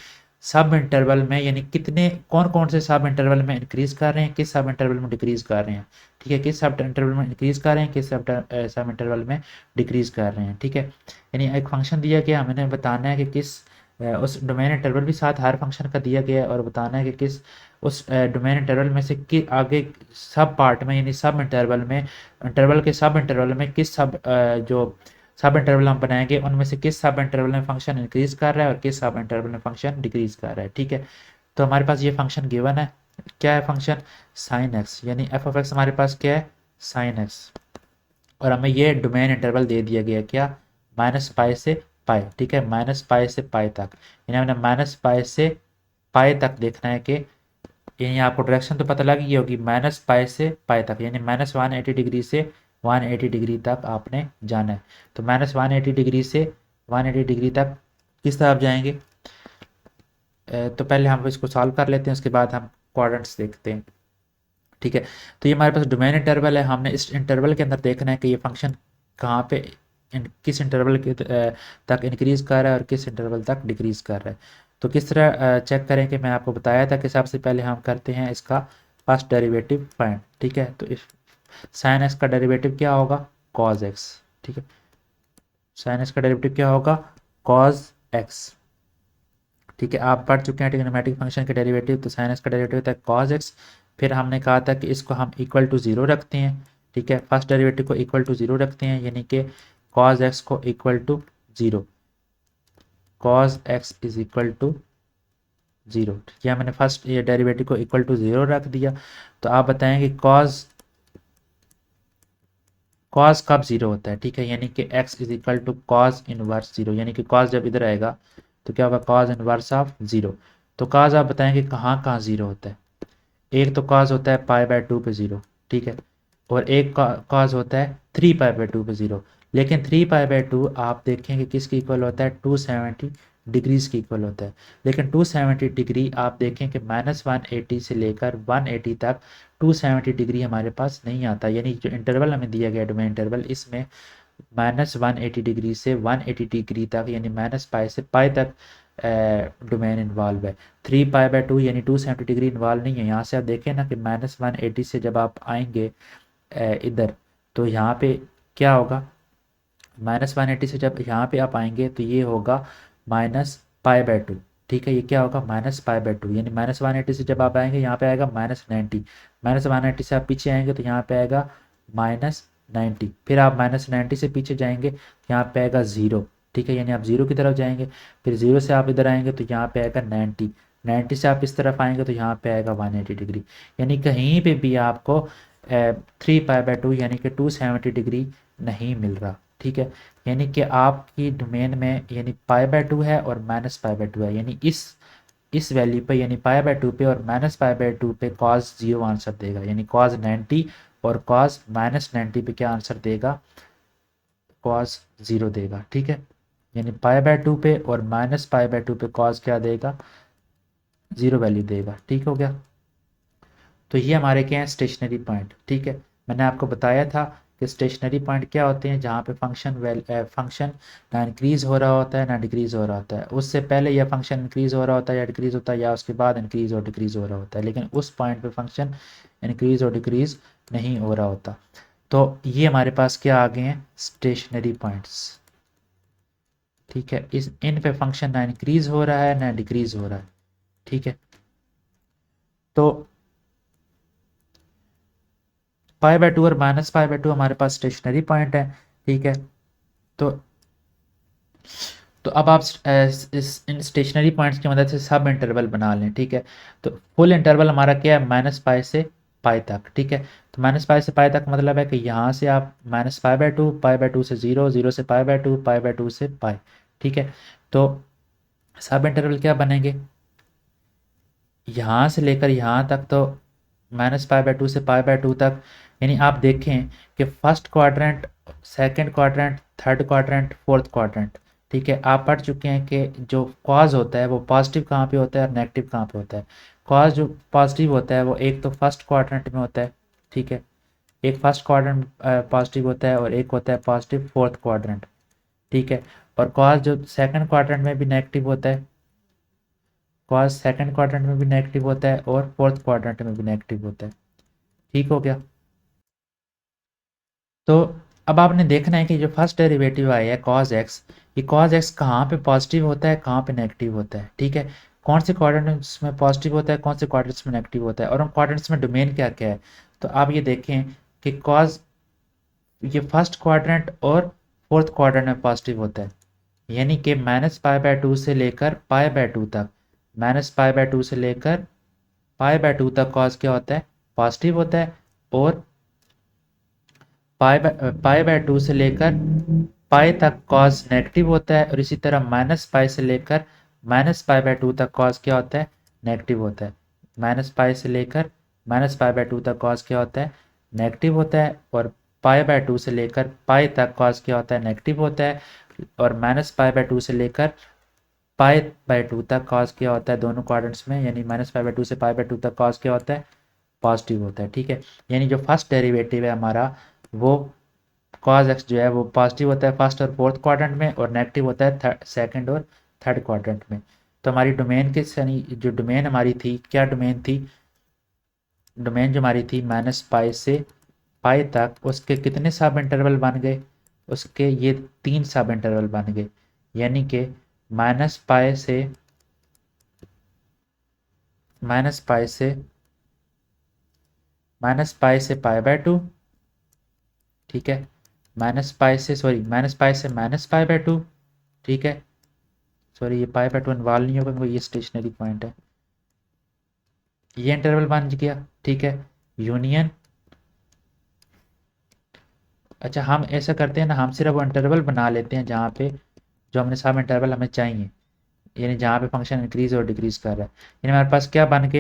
सब इंटरवल में, यानी कितने कौन कौन से सब इंटरवल में इंक्रीज कर रहे हैं, किस सब इंटरवल में डिक्रीज कर रहे हैं। ठीक है, किस सब इंटरवल में इंक्रीज कर रहे हैं, किस सब इंटरवल में डिक्रीज कर रहे हैं। ठीक है, यानी एक फंक्शन दिया गया, हमने बताना है कि किस उस डोमेन इंटरवल भी साथ हर फंक्शन का दिया गया है, और बताना है कि किस उस डोमेन इंटरवल में से कि आगे सब पार्ट में, यानी सब इंटरवल में, इंटरवल के सब इंटरवल में किस जो सब इंटरवल हम बनाएंगे उनमें से किस सब इंटरवल में फंक्शन इंक्रीज कर रहा है और किस सब इंटरवल में फंक्शन डिक्रीज कर रहा है। ठीक है, तो हमारे पास ये फंक्शन गिवन है, क्या है फंक्शन, साइन एक्स, यानी एफ ऑफ एक्स हमारे पास क्या है, साइन एक्स। और हमें ये डोमेन इंटरवल दे दिया गया क्या, -π से π। ठीक है, -π से π तक, यानी हमने -π से π तक देखना है कि, यानी आपको डायरेक्शन तो पता लग गई होगी, -π से π तक, यानी -180 डिग्री से 180 डिग्री तक आपने जाना है। तो -180 डिग्री से 180 डिग्री तक किस तरफ जाएंगे, तो पहले हम इसको सॉल्व कर लेते हैं, उसके बाद हम क्वाड्रेंट्स देखते हैं। ठीक है, तो ये हमारे पास डोमेन इंटरवल है, हमने इस इंटरवल के अंदर देखना है कि ये फंक्शन कहाँ पे किस इंटरवल के तक इंक्रीज कर रहा है और किस इंटरवल तक डिक्रीज कर रहा है। तो किस तरह चेक करें कि मैं आपको बताया था कि सबसे पहले हम करते हैं इसका फर्स्ट डेरिवेटिव फाइंड। ठीक है, तो इस साइन एक्स का डेरिवेटिव क्या होगा, कॉज एक्स। ठीक है, साइन एक्स का डेरिवेटिव क्या होगा, कॉज एक्स। ठीक है, आप पढ़ चुके हैं ट्रिग्नोमेट्रिक फंक्शन के डेरिवेटिव, तो साइन एक्स का डेरिवेटिव होता है कॉज एक्स। फिर हमने कहा था कि इसको हम इक्वल टू ज़ीरो रखते हैं। ठीक है, फर्स्ट डेरिवेटिव को इक्वल टू ज़ीरो रखते हैं, यानी कि कॉज एक्स को equal to zero, cos x is equal to zero. ठीक है, मैंने फर्स्ट ये डेरिवेटिव को इक्वल टू ज़ीरो रख दिया। तो आप बताएं कि कॉज कॉज कब ज़ीरो होता है। ठीक है, यानी कि x is equal to cos inverse zero, यानी कि कॉज जब इधर आएगा तो क्या होगा, कॉज इनवर्स ऑफ ज़ीरो। तो कॉज आप बताएंगे कहाँ कहाँ ज़ीरो होता है, एक तो कॉज होता है π/2 पे ज़ीरो। ठीक है, और एक कॉज होता है 3π/2 पे ज़ीरो। लेकिन 3π/2 आप देखेंगे किसके इक्वल होता है, 270 डिग्रीज के इक्वल होता है। लेकिन 270 डिग्री आप देखें कि -180 से लेकर 180 तक 270 डिग्री हमारे पास नहीं आता, यानी जो इंटरवल हमें दिया गया डोमेन इंटरवल, इसमें -180 डिग्री से 180 डिग्री तक, यानी -π से π तक डोमेन इन्वॉल्व है। 3π/2 यानी 270 डिग्री इन्वॉल्व नहीं है। यहाँ से आप देखें ना कि -180 से जब आप आएंगे इधर, तो यहाँ पे क्या होगा, -180 से जब यहाँ पे आप आएंगे तो ये होगा -π/2। ठीक है, ये क्या होगा, -π/2, यानी -180 से जब आप आएंगे यहाँ पे आएगा -90, -180 से आप पीछे आएंगे तो यहाँ पे आएगा -90, फिर आप -90 से पीछे जाएंगे यहाँ पे आएगा ज़ीरो। ठीक है, यानी आप ज़ीरो की तरफ जाएंगे, फिर ज़ीरो से आप इधर आएंगे तो यहाँ पे आएगा 90, 90 से आप इस तरफ आएंगे तो यहाँ पे आएगा 180 डिग्री। यानी कहीं पे भी आपको 3π/2 यानी कि 270 डिग्री नहीं मिल रहा। ठीक है, यानी कि आपकी डोमेन में यानी π/2 है और -π/2 है, यानी इस वैल्यू पे यानी π/2 पे और -π/2 पे कॉज जीरो आंसर देगा, यानी कॉज 90 और कॉज -90 पे क्या आंसर देगा, कॉज जीरो देगा। ठीक है, यानी π/2 पे और -π/2 पे कॉज क्या देगा, जीरो वैल्यू देगा। ठीक हो गया, तो ये हमारे क्या है, स्टेशनरी पॉइंट। ठीक है, मैंने आपको बताया था कि स्टेशनरी पॉइंट क्या होते हैं, जहाँ पे फंक्शन ना इंक्रीज हो रहा होता है ना डिक्रीज हो रहा होता है, उससे पहले यह फंक्शन इंक्रीज हो रहा होता है या डिक्रीज होता है, या उसके बाद इंक्रीज और डिक्रीज हो रहा होता है, लेकिन उस पॉइंट पे फंक्शन इंक्रीज और डिक्रीज नहीं हो रहा होता। तो ये हमारे पास क्या आ गए हैं, स्टेशनरी पॉइंट्स। ठीक है, इस इन पे फंक्शन ना इंक्रीज हो रहा है ना डिक्रीज हो रहा है। ठीक है, तो π/2 और -π/2 हमारे पास स्टेशनरी पॉइंट है। ठीक है, तो अब आप इस इन स्टेशनरी पॉइंट्स की मदद से सब इंटरवल बना लें। ठीक है, तो फुल इंटरवल हमारा क्या है, -π से पाई तक। ठीक है, तो -π से पाई तक मतलब है कि यहाँ से आप -π/2, π/2 से 0, 0 से π/2, π/2 से पाई। ठीक है, तो सब इंटरवल क्या बनेंगे, यहाँ से लेकर यहाँ तक तो -π/2 से π/2 तक, यानी आप देखें कि first quadrant, second quadrant, third quadrant, fourth quadrant. ठीक है, आप पढ़ चुके हैं कि जो कॉज होता है वो पॉजिटिव कहाँ पे होता है और नेगेटिव कहाँ पे होता है। कॉज जो पॉजिटिव होता है वो एक तो फर्स्ट क्वाड्रेंट में होता है। ठीक है, एक फर्स्ट क्वाड्रेंट पॉजिटिव होता है और एक होता है पॉजिटिव फोर्थ क्वाड्रेंट। ठीक है, और कॉज जो सेकंड क्वाड्रेंट में भी नेगेटिव होता है, कॉज सेकंड क्वाड्रेंट में भी नेगेटिव होता है और फोर्थ क्वाड्रेंट में भी नेगेटिव होता है। ठीक हो गया। तो अब आपने देखना है कि जो फर्स्ट डेरिवेटिव आया है कॉज एक्स, ये कॉज एक्स कहाँ पे पॉजिटिव होता है, कहाँ पे नेगेटिव होता है। ठीक है, कौन से क्वाड्रेंट्स में पॉजिटिव होता है, कौन से क्वाड्रेंट्स में नेगेटिव होता है, और उन क्वाड्रेंट्स में डोमेन क्या क्या है। तो आप ये देखें कि कॉज ये फर्स्ट क्वाड्रेंट और फोर्थ क्वाड्रेंट में पॉजिटिव होता है, यानी कि -π/2 से लेकर π/2 तक, -π/2 से लेकर π/2 तक कॉज क्या होता है, पॉजिटिव होता है। और π/2 से लेकर पाई तक कॉस नेगेटिव होता है, और इसी तरह -π से लेकर -π/2 तक कॉस क्या होता है, नेगेटिव होता है। -π से लेकर -π/2 तक कॉस क्या होता है, नेगेटिव होता है। और π/2 से लेकर पाई तक कॉस क्या होता है, नेगेटिव होता है। और -π/2 से लेकर π/2 तक कॉस क्या होता है, दोनों क्वाड्रेंट्स में, यानी -π/2 से π/2 तक कॉस क्या होता है, पॉजिटिव होता है। ठीक है, यानी जो फर्स्ट डेरिवेटिव है हमारा वो कॉज एक्स जो है वो पॉजिटिव होता है फर्स्ट और फोर्थ क्वाड्रेंट में, और नेगेटिव होता है सेकंड और थर्ड क्वाड्रेंट में। तो हमारी डोमेन के यानी जो डोमेन हमारी थी, क्या डोमेन थी, डोमेन जो हमारी थी -π से पाई तक, उसके कितने सब इंटरवल बन गए, उसके ये 3 सब इंटरवल बन गए, यानी कि -π से -π से -π से π/2। ठीक है, -π से सॉरी -π से -π/2। ठीक है, सॉरी ये π/2 इन्वॉल्व नहीं होगा क्योंकि ये स्टेशनरी पॉइंट है। ये इंटरवल बन गया। ठीक है, यूनियन, अच्छा हम ऐसा करते हैं ना, हम सिर्फ वो इंटरवल बना लेते हैं जहाँ पे जो हमने सब इंटरवल हमें चाहिए, यानी जहाँ पे फंक्शन इंक्रीज और डिक्रीज कर रहा है। यानी हमारे पास क्या बन के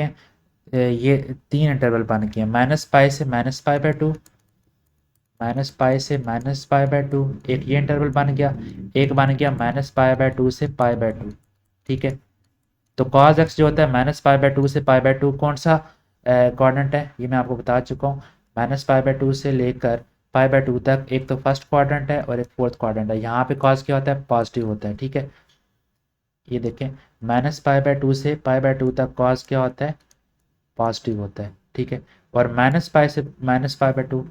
ये 3 इंटरवल बन के -π से -π/2, -π से -π/2, एक ये इंटरवल बन गया, एक बन गया -π/2 से π/2। ठीक है, तो cos x जो होता है -π/2 से π/2 कौन सा क्वाड्रेंट है, ये मैं आपको बता चुका हूँ। -π/2 से लेकर π/2 तक एक तो फर्स्ट क्वाड्रेंट है और एक फोर्थ क्वाड्रेंट है, यहाँ पे cos क्या होता है, पॉजिटिव होता है। ठीक है, ये देखें -π/2 से π/2 तक cos क्या होता है, पॉजिटिव होता है। ठीक है, और -π से -π/2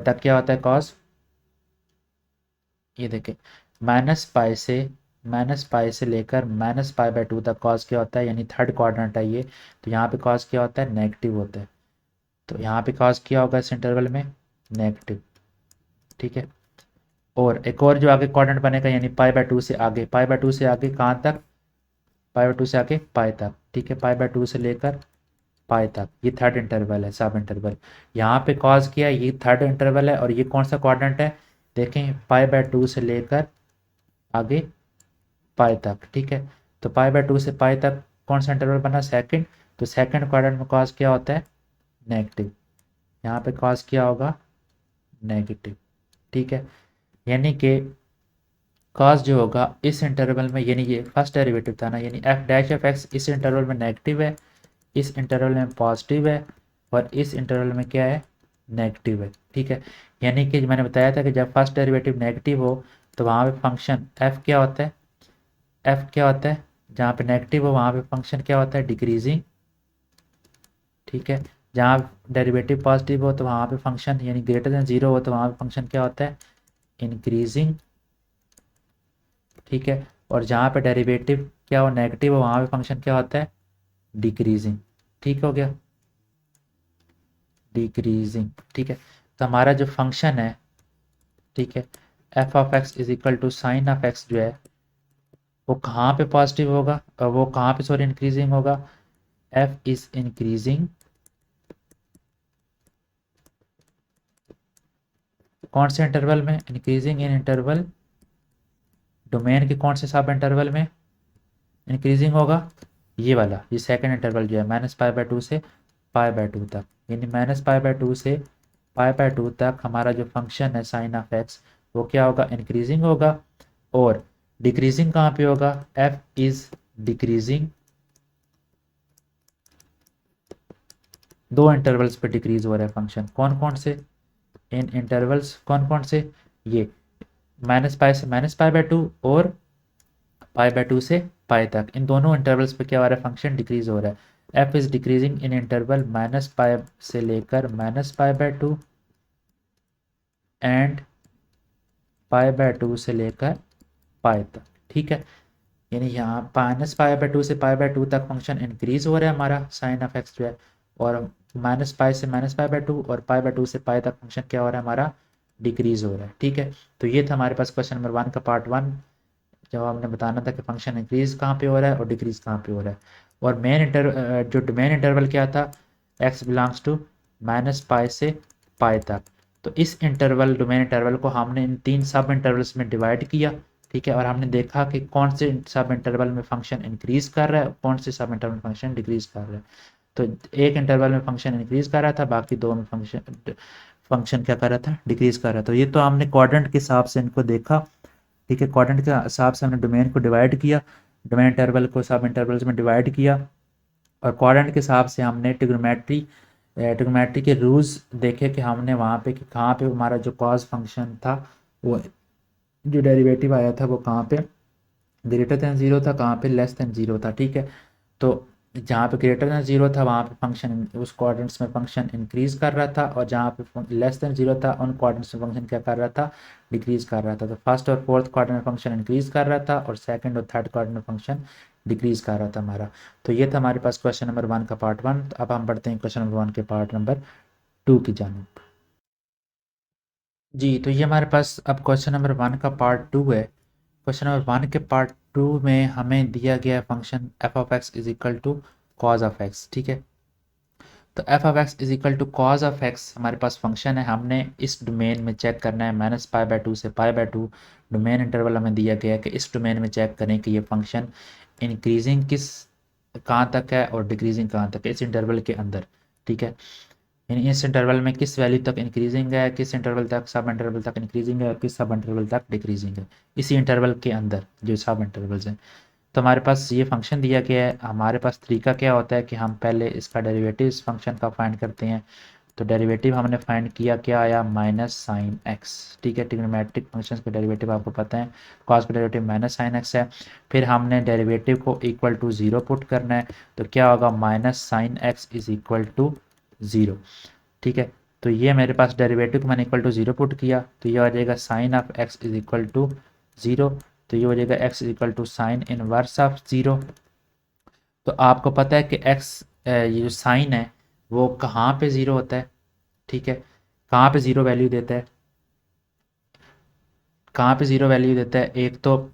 तक क्या होता है cos, ये देखें -π से लेकर -π/2 तक cos क्या होता है, यानी थर्ड क्वाड्रेंट है ये, तो यहाँ पे cos क्या होता है, नेगेटिव होता है। तो यहाँ पे cos क्या होगा इस इंटरवल में, नेगेटिव। ठीक है, और एक और जो आगे क्वाड्रेंट बनेगा, यानी π/2 से आगे, π/2 से आगे कहाँ तक, π/2 से आगे पाई तक। ठीक है, π/2 से लेकर पाई तक, ये थर्ड इंटरवल है, सब इंटरवल। यहाँ पे cos किया, ये थर्ड इंटरवल है, और ये कौन सा क्वाड्रेंट है, देखें π/2 से लेकर आगे पाई तक। ठीक है, तो π/2 से पाई तक कौन सा इंटरवल बना, सेकंड, तो सेकंड क्वाड्रेंट में cos क्या होता है, नेगेटिव। यहाँ पे cos क्या होगा, नेगेटिव। ठीक है, यानी कि cos जो होगा इस इंटरवल में, यानी ये फर्स्ट डेरिवेटिव था ना, यानी f' इस इंटरवल में नेगेटिव है, इस इंटरवल में पॉजिटिव है, और इस इंटरवल में क्या है, नेगेटिव है। ठीक है, यानी कि मैंने बताया था कि जब फर्स्ट डेरिवेटिव नेगेटिव हो तो वहाँ पे फंक्शन f क्या होता है, f क्या होता है, जहाँ पे नेगेटिव हो वहाँ पे फंक्शन क्या होता है, डिक्रीजिंग। ठीक है, जहाँ डेरिवेटिव पॉजिटिव हो तो वहाँ पे फंक्शन यानी ग्रेटर देन 0 हो तो वहाँ पे फंक्शन क्या होता है, इंक्रीजिंग। ठीक है। और जहाँ पे डेरिवेटिव क्या हो नेगेटिव हो वहाँ पे फंक्शन क्या होता है डिक्रीजिंग। ठीक हो गया, डिक्रीजिंग। ठीक है, तो हमारा जो फंक्शन है, ठीक है, f of x is equal to sine of x जो है वो कहाँ पे पॉजिटिव होगा, वो कहाँ पे सॉरी इंक्रीजिंग होगा, एफ इज इंक्रीजिंग कौन से इंटरवल में, इंक्रीजिंग इन इंटरवल डोमेन के कौन से सब इंटरवल में इंक्रीजिंग होगा, ये वाला, ये सेकंड इंटरवल जो है -π/2 से π/2 तक, यानी -π/2 से π/2 तक हमारा जो फंक्शन है साइन ऑफ एक्स वो क्या होगा इंक्रीजिंग होगा। और डिक्रीजिंग कहाँ पे होगा, एफ इज डिक्रीजिंग, दो इंटरवल्स पे डिक्रीज हो रहा है फंक्शन, कौन कौन से, इन इंटरवल्स कौन कौन से, ये -π से -π/2 और π/2 से पाई तक, इन दोनों इंटरवल्स पे क्या हो रहा है फंक्शन डिक्रीज हो रहा है। F is decreasing in interval -π से लेकर -π/2 एंड π/2 से लेकर पाई तक। ठीक है, यानी यहाँ -π/2 से π/2 तक फंक्शन इंक्रीज हो रहा है हमारा साइन ऑफ एक्स जो है, और -π से -π/2 और π/2 से पाई तक फंक्शन क्या हो रहा है हमारा डिक्रीज हो रहा है। ठीक है, तो ये था हमारे पास क्वेश्चन नंबर 1 का पार्ट 1, जब हमने बताना था कि फंक्शन इंक्रीज कहाँ पे हो रहा है और डिक्रीज कहाँ पे हो रहा है। और जो मेन इंटरवल क्या था, x बिलोंग्स टू -π से पाई तक। तो इस इंटरवल डोमेन इंटरवल को हमने इन 3 सब इंटरवल्स में डिवाइड किया। ठीक है, और हमने देखा कि कौन से सब इंटरवल में फंक्शन इंक्रीज कर रहा है, कौन से सब इंटरवल में फंक्शन डिक्रीज कर रहा है। तो एक इंटरवल में फंक्शन इंक्रीज कर रहा था, बाकी दो में फंक्शन क्या कर रहा था डिक्रीज कर रहा था। तो ये तो हमने क्वाड्रेंट के हिसाब से इनको देखा। ठीक है, क्वाड्रेंट के हिसाब से हमने डोमेन को डिवाइड किया, डोमेन इंटरवल को सब इंटरवल्स में डिवाइड किया, और क्वाड्रेंट के हिसाब से हमने ट्रिग्नोमेट्री के रूल्स देखे कि हमने वहाँ पे कि कहाँ पे हमारा जो कॉज फंक्शन था वो जो डेरिवेटिव आया था वो कहाँ पे ग्रेटर दैन ज़ीरो था, कहाँ पे लेस दैन ज़ीरो था। ठीक है, तो जहाँ पे ग्रेटर दैन ज़ीरो था वहाँ पे फंक्शन उस क्वाड्रेंट्स में फंक्शन इंक्रीज कर रहा था, और जहाँ पे लेस दैन ज़ीरो था उन क्वाड्रेंट्स में फंक्शन क्या कर रहा था डिक्रीज कर रहा था। तो फर्स्ट और फोर्थ क्वाड्रेंट में फंक्शन इंक्रीज कर रहा था, और सेकंड और थर्ड क्वाड्रेंट में फंक्शन डिक्रीज कर रहा था हमारा। तो ये था हमारे पास क्वेश्चन नंबर 1 का पार्ट 1। अब हम बढ़ते हैं क्वेश्चन नंबर 1 के पार्ट नंबर 2 की जानिब। जी, तो ये हमारे पास अब क्वेश्चन नंबर 1 का पार्ट 2 है। क्वेश्चन नंबर 1 के पार्ट 2 में हमें दिया गया function f of x is equal to cos of x. ठीक है, तो f of x is equal to cos of x हमारे पास फंक्शन है, हमने इस डोमेन में चेक करना है -π/2 से π/2 डोमेन इंटरवल हमें दिया गया है कि इस डोमेन में चेक करें कि ये फंक्शन इंक्रीजिंग किस कहाँ तक है और डिक्रीजिंग कहाँ तक है इस इंटरवल के अंदर। ठीक है, यानी इस इंटरवल में किस वैल्यू तक इंक्रीजिंग है, किस इंटरवल तक सब इंटरवल तक इंक्रीजिंग है और किस सब इंटरवल तक डिक्रीजिंग है इसी इंटरवल के अंदर जो सब इंटरवल्स हैं। तो हमारे पास ये फंक्शन दिया गया है, हमारे पास तरीका क्या होता है कि हम पहले इसका डेरिवेटिव इस फंक्शन का फाइंड करते हैं। तो डेरिवेटिव हमने फाइंड किया, क्या आया -sin x। ठीक है, ट्रिग्नोमेट्रिक फंक्शंस के डेरिवेटिव आपको पता है, कॉस का डेरिवेटिव -sin x है। फिर हमने डेरिवेटिव को इक्वल टू 0 पुट करना है, तो क्या होगा -sin x is equal to 0। ठीक है, तो ये मेरे पास डेरिवेटिव को मैंने इक्वल टू 0 पुट किया, तो ये हो जाएगा sine of x is equal to 0। तो ये हो जाएगा x is equal to sine inverse of 0। तो आपको पता है कि x ये जो साइन है वो कहाँ पे 0 होता है। ठीक है, कहाँ पे 0 वैल्यू देता है, कहाँ पे 0 वैल्यू देता है, एक तो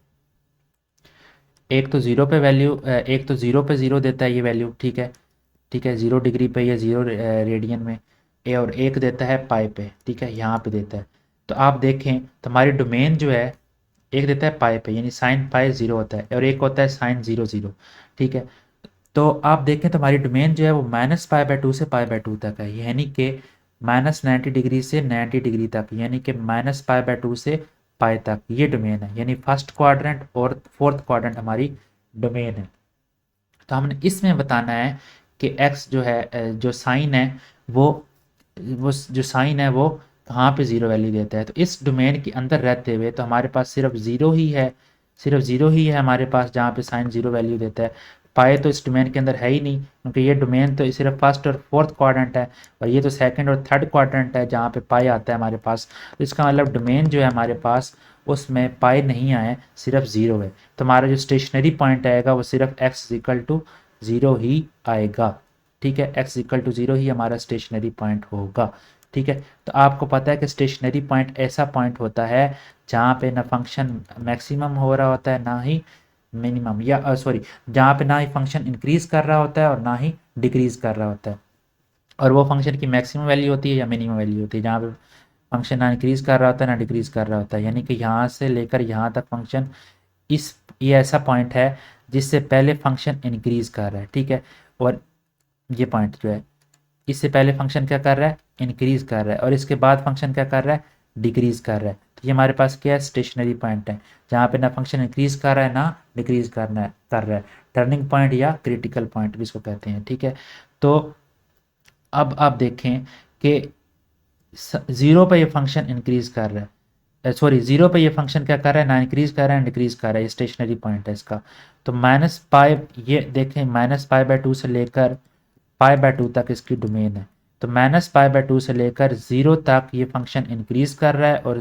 0 पे वैल्यू, एक तो 0 पे 0 देता है ये वैल्यू। ठीक है, ठीक है, 0 डिग्री पे या 0 रेडियन में, और एक देता है पाई पे। ठीक है, यहाँ पे देता है। तो आप देखें तो हमारी डोमेन जो है एक देता है पाई पे, यानी साइन पाई 0 होता है, और एक होता है साइन 0 0। ठीक है, तो आप देखें तो हमारी डोमेन जो है वो -π/2 से π/2 तक है, यानी कि -90 डिग्री से 90 डिग्री तक, यानी कि -π/2 से पाई तक ये डोमेन है, यानी फर्स्ट क्वाड्रेंट और फोर्थ क्वाड्रेंट हमारी डोमेन है। तो हमने इसमें बताना है कि x जो है जो साइन है वो जो साइन है वो कहाँ पे 0 वैल्यू देता है। तो इस डोमेन के अंदर रहते हुए तो हमारे पास सिर्फ 0 ही है, सिर्फ 0 ही है हमारे पास जहाँ पे साइन 0 वैल्यू देता है। पाई तो इस डोमेन के अंदर है ही नहीं, क्योंकि ये डोमेन तो सिर्फ फर्स्ट और फोर्थ क्वाड्रेंट है, और ये तो सेकंड और थर्ड क्वाड्रेंट है जहाँ पे पाई आता है हमारे पास। तो इसका मतलब डोमेन जो है हमारे पास उसमें पाई नहीं आए, सिर्फ ज़ीरो है। तो हमारा जो स्टेशनरी पॉइंट आएगा वो सिर्फ x इक्वल टू ज़ीरो ही आएगा। ठीक है, x इक्वल टू ज़ीरो ही हमारा स्टेशनरी पॉइंट होगा। ठीक है, तो आपको पता है कि स्टेशनरी पॉइंट ऐसा पॉइंट होता है जहाँ पे ना फंक्शन मैक्सिमम हो रहा होता है ना ही मिनिमम, या सॉरी, जहाँ पे ना ही फंक्शन इंक्रीज कर रहा होता है और ना ही डिक्रीज कर रहा होता है, और वो फंक्शन की मैक्सिमम वैल्यू होती है या मिनिमम वैल्यू होती है, जहाँ पे फंक्शन ना इंक्रीज कर रहा होता है ना डिक्रीज कर रहा होता है। यानी कि यहाँ से लेकर यहाँ तक फंक्शन इस ये ऐसा पॉइंट है जिससे पहले फंक्शन इंक्रीज कर रहा है। ठीक है, और ये पॉइंट जो है इससे पहले फंक्शन क्या कर रहा है, इंक्रीज कर रहा है, और इसके बाद फंक्शन क्या कर रहा है, डिक्रीज कर रहा है। तो ये हमारे पास क्या है, स्टेशनरी पॉइंट है, जहाँ पे ना फंक्शन इंक्रीज कर रहा है ना डिक्रीज कर रहा है। टर्निंग पॉइंट या क्रिटिकल पॉइंट भी इसको कहते हैं। ठीक है, तो अब आप देखें कि ज़ीरो पे ये फंक्शन इंक्रीज कर रहा है, सॉरी ज़ीरो पे ये फंक्शन क्या कर रहा है, ना इंक्रीज कर रहा है ना डिक्रीज कर रहा है, ये स्टेशनरी पॉइंट है इसका। तो माइनस पाई, ये देखें माइनस पाई बाय टू से लेकर पाई बाय टू तक इसकी डोमेन है। तो माइनस पाई बाय टू से लेकर ज़ीरो तक ये फंक्शन इंक्रीज कर रहा है और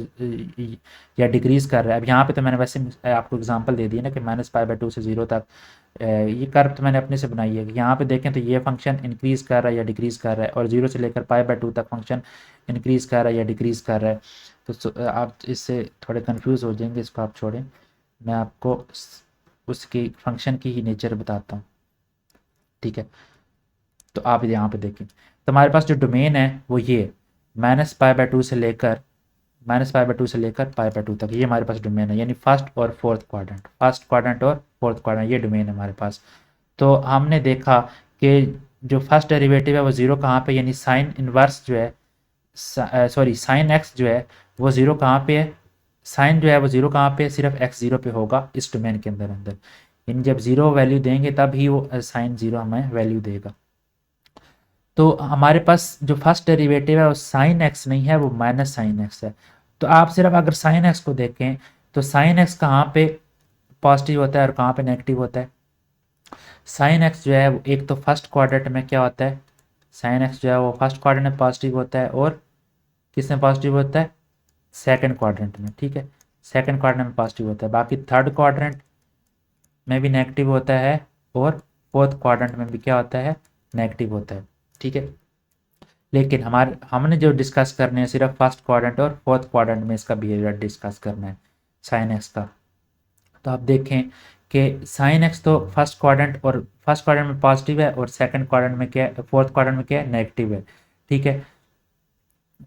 या डिक्रीज कर रहा है। अब यहाँ पे तो मैंने वैसे आपको एग्जांपल दे दिया ना कि माइनस पाई बाय टू से ज़ीरो तक, ये कर्व तो मैंने अपने से बनाई है। यहाँ पे देखें तो ये फंक्शन इंक्रीज कर रहा है या डिक्रीज कर रहा है, और जीरो से लेकर पाई बाय टू तक फंक्शन इंक्रीज कर रहा है या डिक्रीज कर रहा है। तो आप इससे थोड़े कंफ्यूज हो जाएंगे, इसको आप छोड़ें, मैं आपको उसकी फंक्शन की ही नेचर बताता हूँ। ठीक है, तो आप यहाँ पे देखें तो हमारे पास जो डोमेन है वो ये माइनस पाई बाय टू से लेकर पाई बाय टू तक, ये हमारे पास डोमेन है, यानी फर्स्ट और फोर्थ क्वाड्रेंट, फर्स्ट क्वाड्रेंट और फोर्थ क्वाड्रेंट, ये डोमेन है हमारे पास। तो हमने देखा कि जो फर्स्ट डेरिवेटिव है वो ज़ीरो कहाँ पे, यानी साइन इनवर्स जो है, सॉरी साइन एक्स जो है वो ज़ीरो कहाँ पे है, साइन जो है वो ज़ीरो कहाँ पे है, सिर्फ एक्स ज़ीरो पे होगा इस डोमेन के अंदर। यानी जब ज़ीरो वैल्यू देंगे तब ही वो साइन ज़ीरो हमें वैल्यू देगा। तो हमारे पास जो फर्स्ट डेरिवेटिव है वो साइन एक्स नहीं है, वो माइनस साइन एक्स है। तो आप सिर्फ अगर साइन एक्स को देखें तो साइन एक्स कहाँ पे पॉजिटिव होता है और कहाँ पे नेगेटिव होता है। साइन एक्स जो है वो एक तो फर्स्ट क्वाड्रेंट में क्या होता है, साइन एक्स जो है वो फर्स्ट क्वाड्रेंट में पॉजिटिव होता है, और किस में पॉजिटिव होता है, सेकंड क्वाड्रेंट में। ठीक है, सेकंड क्वाड्रेंट में पॉजिटिव होता है, बाकी थर्ड क्वाड्रेंट में भी नेगेटिव होता है, और फोर्थ क्वाड्रेंट में भी क्या होता है, नेगेटिव होता है। ठीक है, लेकिन हमने जो डिस्कस करने हैं सिर्फ फर्स्ट क्वाड्रेंट और फोर्थ क्वाड्रेंट में इसका बिहेवियर डिस्कस करना है साइन एक्स का। तो आप देखें कि साइन एक्स तो फर्स्ट क्वाड्रेंट में पॉजिटिव है, और सेकंड क्वाड्रेंट में क्या है, फोर्थ क्वाड्रेंट में क्या है, नेगेटिव है। ठीक है,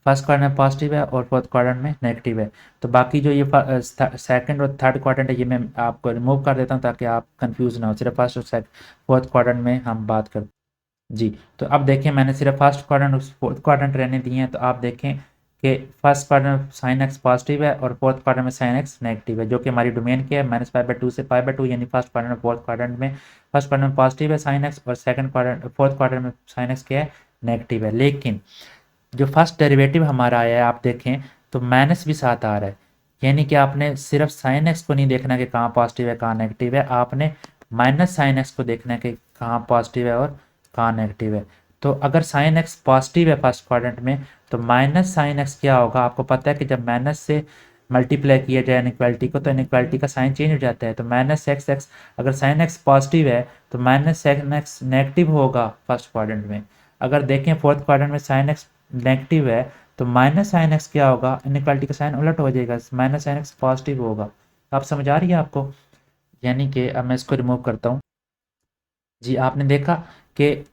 फर्स्ट क्वाड्रेंट में पॉजिटिव है और फोर्थ क्वाड्रेंट में नेगेटिव है। तो बाकी जो ये सेकंड और थर्ड क्वाड्रेंट है ये मैं आपको रिमूव कर देता हूँ ताकि आप कंफ्यूज ना हो, सिर्फ फर्स्ट और फोर्थ क्वाड्रेंट में हम बात करते हैं। जी, तो अब देखें मैंने सिर्फ फर्स्ट क्वाड्रेंट और फोर्थ क्वाड्रेंट रहने दिए हैं। तो आप देखें कि फर्स्ट क्वाड्रेंट में साइन एक्स पॉजिटिव है और फोर्थ क्वाड्रेंट में साइन एक्स नेगेटिव है, जो कि हमारी डोमेन क्या है, माइनस पाई बाय टू से पाई बाय टू, यानी फर्स्ट क्वाड्रेंट और फोर्थ क्वाड्रेंट में फर्स्ट क्वाड्रेंट में पॉजिटिव है साइन एक्स, और सेकंड क्वाड्रेंट फोर्थ क्वाड्रेंट में साइन एक्स क्या है, नेगेटिव है। लेकिन जो फर्स्ट डेरिवेटिव हमारा आया है आप देखें तो माइनस भी साथ आ रहा है, यानी कि आपने सिर्फ साइन एक्स को नहीं देखना कि कहाँ पॉजिटिव है कहाँ नेगेटिव है, आपने माइनस साइन एक्स को देखना है कि कहाँ पॉजिटिव है और कहाँ नेगेटिव है। तो अगर साइन एक्स पॉजिटिव है फर्स्ट क्वाड्रेंट में तो माइनस साइन एक्स क्या होगा, आपको पता है कि जब माइनस से मल्टीप्लाई किया जाए इनइक्वालिटी को तो इनइक्वालिटी का साइन चेंज हो जाता है। तो माइनस एक्स एक्स, अगर साइन एक्स पॉजिटिव है तो माइनस साइन एक्स नेगेटिव होगा फर्स्ट क्वाड्रेंट में। अगर देखें फोर्थ क्वाड्रेंट में साइन एक्स नेगेटिव है तो माइनस साइन एक्स क्या होगा, इनइक्वालिटी का साइन उलट हो जाएगा, माइनस साइन एक्स पॉजिटिव होगा। आप समझ आ रही है आपको, यानी कि अब मैं इसको रिमूव करता हूँ। जी, आपने देखा कि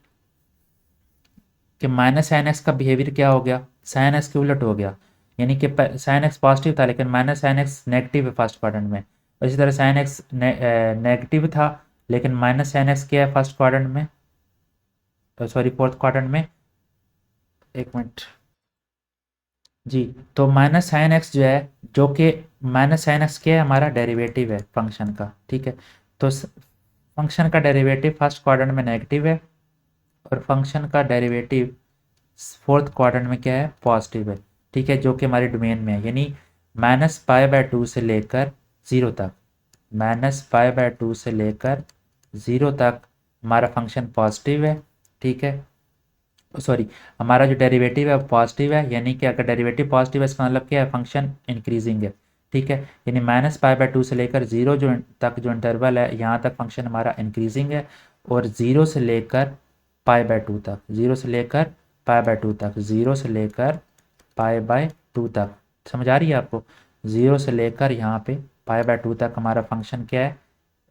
माइनस साइन एक्स का बिहेवियर क्या हो गया, साइन एक्स के उलट हो गया, यानी कि साइन एक्स पॉजिटिव था लेकिन माइनस साइन एक्स नेगेटिव है फर्स्ट क्वाड्रेंट में, और इसी तरह साइन एक्स नेगेटिव था लेकिन माइनस साइन एक्स क्या है फर्स्ट क्वाड्रेंट में, सॉरी फोर्थ क्वाड्रेंट में, एक मिनट। जी, तो माइनस साइन एक्स जो है, जो कि माइनस साइन एक्स क्या है, हमारा डेरिवेटिव है फंक्शन का। ठीक है, तो फंक्शन का डेरिवेटिव फर्स्ट क्वाड्रेंट में नेगेटिव है, और फंक्शन का डेरिवेटिव फोर्थ क्वाड्रेंट में क्या है, पॉजिटिव है। ठीक है, जो कि हमारी डोमेन में है, यानी माइनस पाई बाय टू से लेकर ज़ीरो तक, माइनस पाई बाय टू से लेकर ज़ीरो तक हमारा फंक्शन पॉजिटिव है, ठीक है, सॉरी, हमारा जो डेरिवेटिव है वो पॉजिटिव है, यानी कि अगर डेरिवेटिव पॉजिटिव है इसका मतलब क्या है, फंक्शन इंक्रीजिंग है, ठीक है, यानी -π/2 से लेकर 0 जो तक जो इंटरवल है यहाँ तक फंक्शन हमारा इंक्रीजिंग है, और 0 से लेकर π/2 तक, 0 से लेकर π/2 तक, 0 से लेकर π/2 तक, समझ आ रही है आपको, 0 से लेकर यहाँ पे π/2 तक हमारा फंक्शन क्या है,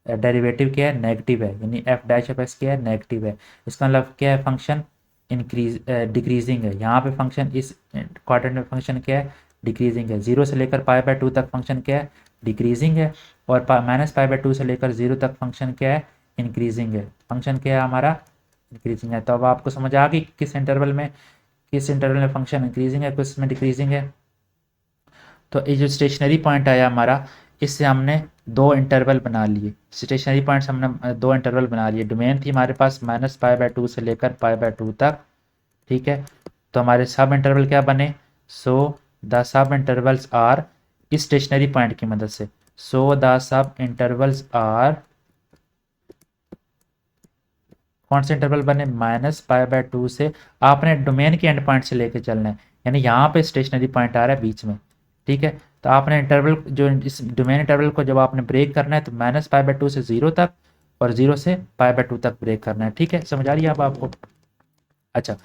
डेरिवेटिव क्या है, नेगेटिव है, यानी एफ डैश ऑफ एक्स क्या है, नेगेटिव है, इसका मतलब क्या है, फंक्शन इंक्रीज डिक्रीजिंग है, यहाँ पे फंक्शन इस क्वाड्रेंट में फंक्शन क्या है, डिक्रीजिंग है, 0 से लेकर π/2 तक फंक्शन क्या है, डिक्रीजिंग है, और -π/2 से लेकर 0 तक फंक्शन क्या है, इंक्रीजिंग है, फंक्शन क्या है हमारा, इंक्रीजिंग है। तो अब आपको समझ आ गई किस इंटरवल में फंक्शन इंक्रीजिंग है, किस में डिक्रीजिंग है। तो ये जो स्टेशनरी पॉइंट आया हमारा, इससे हमने दो इंटरवल बना लिए, स्टेशनरी पॉइंट्स हमने दो इंटरवल बना लिए, डोमेन थी हमारे पास -π/2 से लेकर π/2 तक, ठीक है, तो हमारे सब इंटरवल क्या बने, so the sub intervals are, इस स्टेशनरी पॉइंट की मदद से, so the sub intervals are, कौन से इंटरवल बने, -π/2 से, आपने डोमेन के एंड पॉइंट से लेके चलना है, यानी यहाँ पे स्टेशनरी पॉइंट आ रहा है बीच में, ठीक है, तो आपने इंटरवल जो इस डोमेन इंटरवल को जब आपने ब्रेक करना है तो -π/2 से 0 तक और 0 से π/2 तक ब्रेक करना है, ठीक है, समझ आ रही है अब आपको। अच्छा,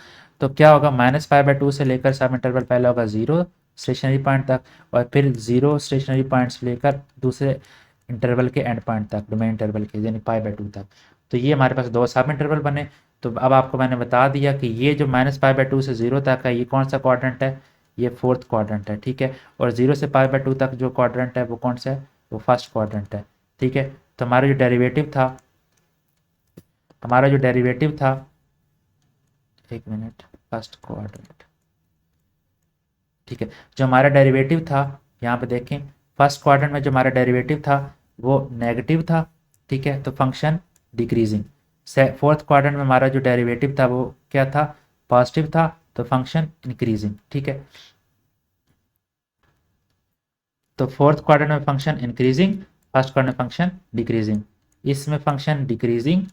तो क्या होगा, -π/2 से लेकर सब इंटरवल पहला होगा 0 स्टेशनरी पॉइंट तक, और फिर 0 स्टेशनरी पॉइंट से लेकर दूसरे इंटरवल के एंड पॉइंट तक, डोमेन इंटरवल के, यानी π/2 तक। तो ये हमारे पास दो सब इंटरवल बने। तो अब आपको मैंने बता दिया कि ये जो -π/2 से 0 तक है ये कौन सा क्वाड्रेंट है, ये फोर्थ क्वाड्रेंट है, ठीक है, और 0 से π/2 तक जो क्वाड्रेंट है वो कौन सा है, वो फर्स्ट क्वाड्रेंट है, ठीक है। तो हमारा जो डेरिवेटिव था, एक मिनट, फर्स्ट क्वाड्रेंट, ठीक है, जो हमारा डेरिवेटिव था, यहाँ पे देखें, फर्स्ट क्वाड्रेंट में जो हमारा डेरिवेटिव था वो नेगेटिव था, ठीक है, तो फंक्शन डिक्रीजिंग। फोर्थ क्वाड्रेंट में हमारा जो डेरिवेटिव था वो क्या था, पॉजिटिव था, तो फंक्शन इंक्रीजिंग, ठीक है। तो फोर्थ क्वाड्रेंट में फंक्शन इंक्रीजिंग, फर्स्ट क्वाड्रेंट में फंक्शन डिक्रीजिंग, इसमें फंक्शन डिक्रीजिंग,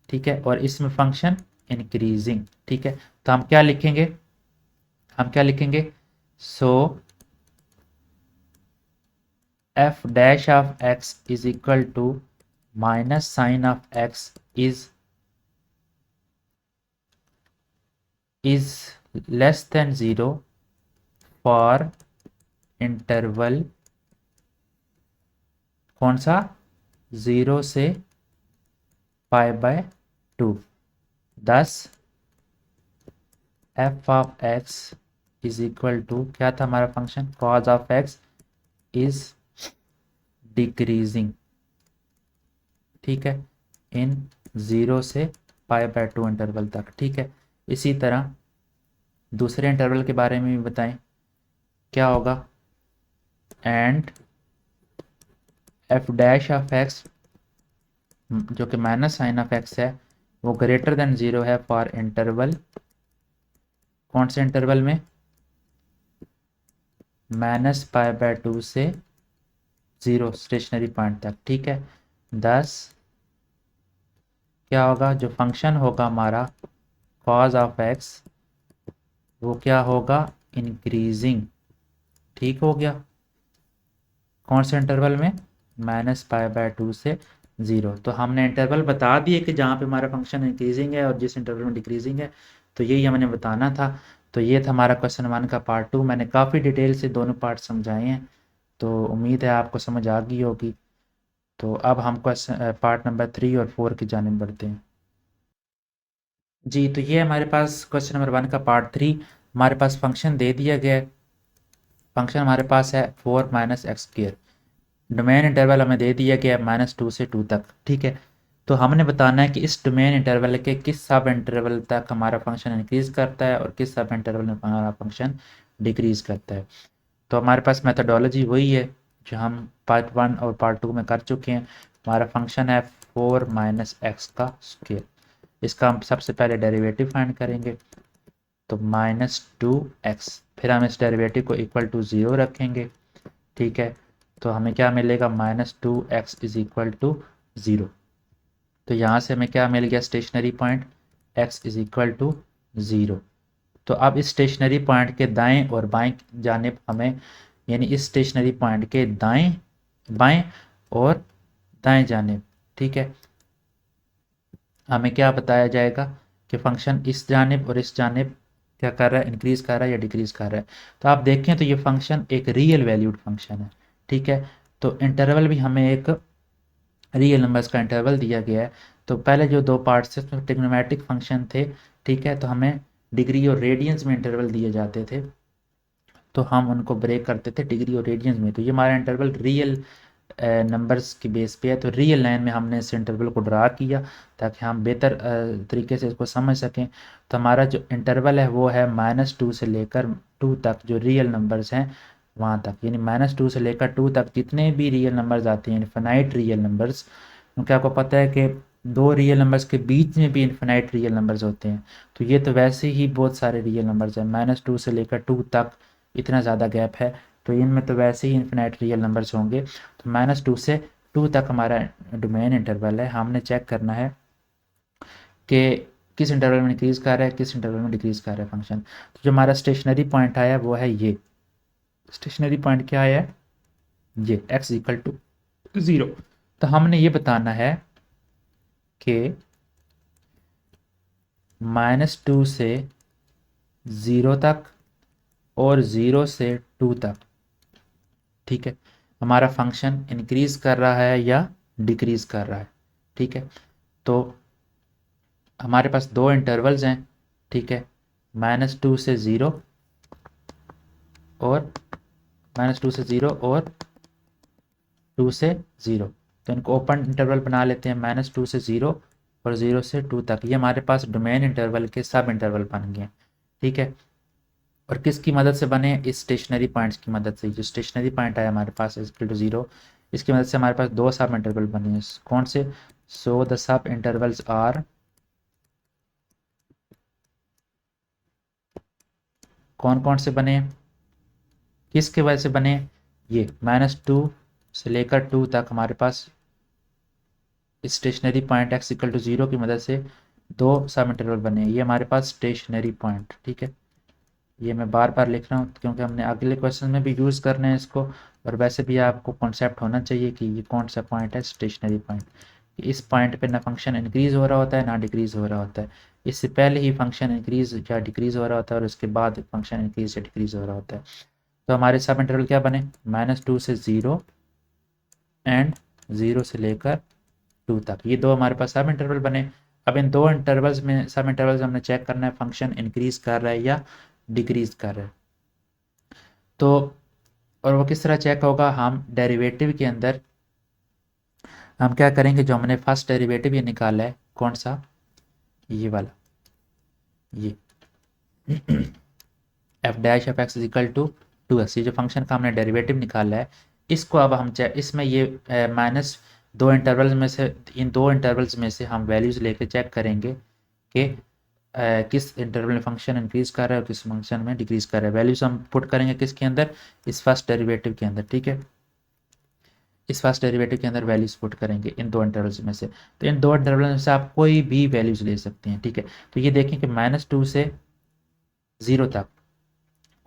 ठीक है, और इसमें फंक्शन इंक्रीजिंग, ठीक है। तो हम क्या लिखेंगे, so f dash of x is equal to minus sine of x is less than 0 for interval कौन सा, 0 से π/2, thus f of x is equal to, क्या था हमारा function, cos of x is decreasing, ठीक है, इन 0 से π/2 इंटरवल तक, ठीक है। इसी तरह दूसरे इंटरवल के बारे में भी बताएं, क्या होगा, and F dash of x जो कि माइनस साइन ऑफ एक्स है वो ग्रेटर देन 0 है फॉर इंटरवल, कौन से इंटरवल में, -π/2 से 0 स्टेशनरी पॉइंट तक, ठीक है। दस क्या होगा, जो फंक्शन होगा हमारा कॉज ऑफ एक्स वो क्या होगा, इंक्रीजिंग, ठीक हो गया, कौन से इंटरवल में, -π/2 से 0। तो हमने इंटरवल बता दिए कि जहाँ पे हमारा फंक्शन इंक्रीजिंग है और जिस इंटरवल में डिक्रीजिंग है, तो यही हमने बताना था। तो ये था हमारा क्वेश्चन 1 का पार्ट 2, मैंने काफ़ी डिटेल से दोनों पार्ट समझाए हैं, तो उम्मीद है आपको समझ आ गई होगी। तो अब हम क्वेश्चन पार्ट नंबर 3 और 4 की जानिब बढ़ते हैं। जी, तो ये हमारे पास क्वेश्चन नंबर 1 का पार्ट 3, हमारे पास फंक्शन दे दिया गया है, फंक्शन हमारे पास है 4 - x², डोमेन इंटरवल हमें दे दिया गया है -2 से 2 तक, ठीक है। तो हमने बताना है कि इस डोमेन इंटरवल के किस सब इंटरवल तक हमारा फंक्शन इंक्रीज करता है और किस सब इंटरवल में हमारा फंक्शन डिक्रीज करता है। तो हमारे पास मेथडोलॉजी वही है जो हम पार्ट 1 और पार्ट 2 में कर चुके हैं। हमारा फंक्शन है 4 - x², इसका हम सबसे पहले डेरिवेटिव फाइंड करेंगे, तो -2x, फिर हम इस डेरिवेटिव को इक्वल टू 0 रखेंगे, ठीक है। तो हमें क्या मिलेगा, -2x इज इक्वल टू 0। तो यहाँ से हमें क्या मिल गया stationary point x is equal to 0। तो अब इस स्टेशनरी पॉइंट के दाएं और बाएं जानिब हमें, यानी इस स्टेशनरी पॉइंट के दाएं बाएं और दाएं जानिब, ठीक है, हमें क्या बताया जाएगा कि फंक्शन इस जानिब और इस जानिब क्या कर रहा है, इंक्रीज़ कर रहा है या डिक्रीज़ कर रहा है। तो आप देखें तो ये फंक्शन एक रियल वैल्यूड फंक्शन है, ठीक है। तो इंटरवल भी हमें एक रियल नंबर्स का इंटरवल दिया गया है। तो पहले जो दो पार्ट्स थे उसमें ट्रिग्नोमेट्रिक फंक्शन थे, ठीक है, तो हमें डिग्री और रेडियंस में इंटरवल दिए जाते थे, तो हम उनको ब्रेक करते थे डिग्री और रेडियंस में। तो ये हमारा इंटरवल रियल नंबर्स की बेस पे है। तो रियल लाइन में हमने इस इंटरवल को ड्रा किया ताकि हम बेहतर तरीके से इसको समझ सकें। तो हमारा जो इंटरवल है वो है -2 से लेकर 2 तक, जो रियल नंबर्स हैं वहाँ तक, यानी -2 से लेकर 2 तक जितने भी रियल नंबर्स आते हैं, इनफाइनाइट रियल नंबर्स, क्योंकि आपको पता है कि दो रियल नंबर्स के बीच में भी इनफाइनाइट रियल नंबर्स होते हैं। तो ये तो वैसे ही बहुत सारे रियल नंबर्स हैं, -2 से लेकर 2 तक इतना ज़्यादा गैप है, तो इनमें तो वैसे ही इनफिनाइट रियल नंबर्स होंगे। तो -2 से 2 तक हमारा डोमेन इंटरवल है। हमने चेक करना है कि किस इंटरवल में इंक्रीज़ कर रहा है, किस इंटरवल में डिक्रीज़ कर रहा है फंक्शन। तो जो हमारा स्टेशनरी पॉइंट आया वो है ये, स्टेशनरी पॉइंट क्या आया है, ये x इक्वल टू 0। तो हमने ये बताना है कि -2 से 0 तक और 0 से 2 तक, ठीक है, हमारा फंक्शन इंक्रीज कर रहा है या डिक्रीज कर रहा है, ठीक है। तो हमारे पास दो इंटरवल्स हैं, ठीक है, -2 से 0 और -2 से 0 और 2 से 0। तो इनको ओपन इंटरवल बना लेते हैं, -2 से 0 और 0 से 2 तक। ये हमारे पास डोमेन इंटरवल के सब इंटरवल बन गए, ठीक है। और किसकी मदद से बने, इस स्टेशनरी पॉइंट्स की मदद से। जो स्टेशनरी पॉइंट है हमारे पास इक्वल टू 0, इसकी मदद से हमारे पास दो सब इंटरवल बने हैं। कौन से, so the sub intervals are, कौन कौन से बने, किसके वजह से बने, ये -2 से लेकर 2 तक हमारे पास stationary point x equal to 0 की मदद से दो सब इंटरवल बने हैं। ये हमारे पास स्टेशनरी पॉइंट, ठीक है। ये मैं बार बार लिख रहा हूँ क्योंकि हमने अगले क्वेश्चन में भी यूज़ करना है इसको, और वैसे भी आपको कॉन्सेप्ट होना चाहिए कि ये कौन सा पॉइंट है स्टेशनरी पॉइंट। इस पॉइंट पे ना फंक्शन इंक्रीज़ हो रहा होता है ना डिक्रीज़ हो रहा होता है। इससे पहले ही फंक्शन इंक्रीज़ या डिक्रीज़ हो रहा होता है और उसके बाद फंक्शन इंक्रीज़ या डिक्रीज़ हो रहा होता है। तो हमारे सब इंटरवल क्या बने, -2 से 0 एंड 0 से लेकर 2 तक, ये दो हमारे पास सब इंटरवल बने। अब इन दो इंटरवल्स में, सब इंटरवल्स हमने चेक करना है फंक्शन इंक्रीज़ कर रहा है या डिक्रीज़ कर रहा है। तो और वो किस तरह चेक होगा, हम डेरिवेटिव के अंदर हम क्या करेंगे, जो हमने फर्स्ट डेरिवेटिव ये निकाला है, कौन सा, ये वाला, ये f dash of x is equal to 2x, ये जो फंक्शन का हमने डेरिवेटिव निकाला है, इसको अब हम चेक, इसमें ये माइनस दो इंटरवल्स में से, इन दो इंटरवल्स में से हम वैल्यूज़ लेके चेक करेंगे कि किस इंटरवल में फंक्शन इंक्रीज़ कर रहा है और किस फंक्शन में डिक्रीज़ कर रहा है। वैल्यूज़ हम पुट करेंगे किसके अंदर, इस फर्स्ट डेरिवेटिव के अंदर, ठीक है। इस फर्स्ट डेरिवेटिव के अंदर वैल्यूज पुट करेंगे इन दो इंटरवल्स में से। तो इन दो इंटरवल्स में से आप कोई भी वैल्यूज ले सकते हैं, ठीक है। तो ये देखें कि -2 से 0 तक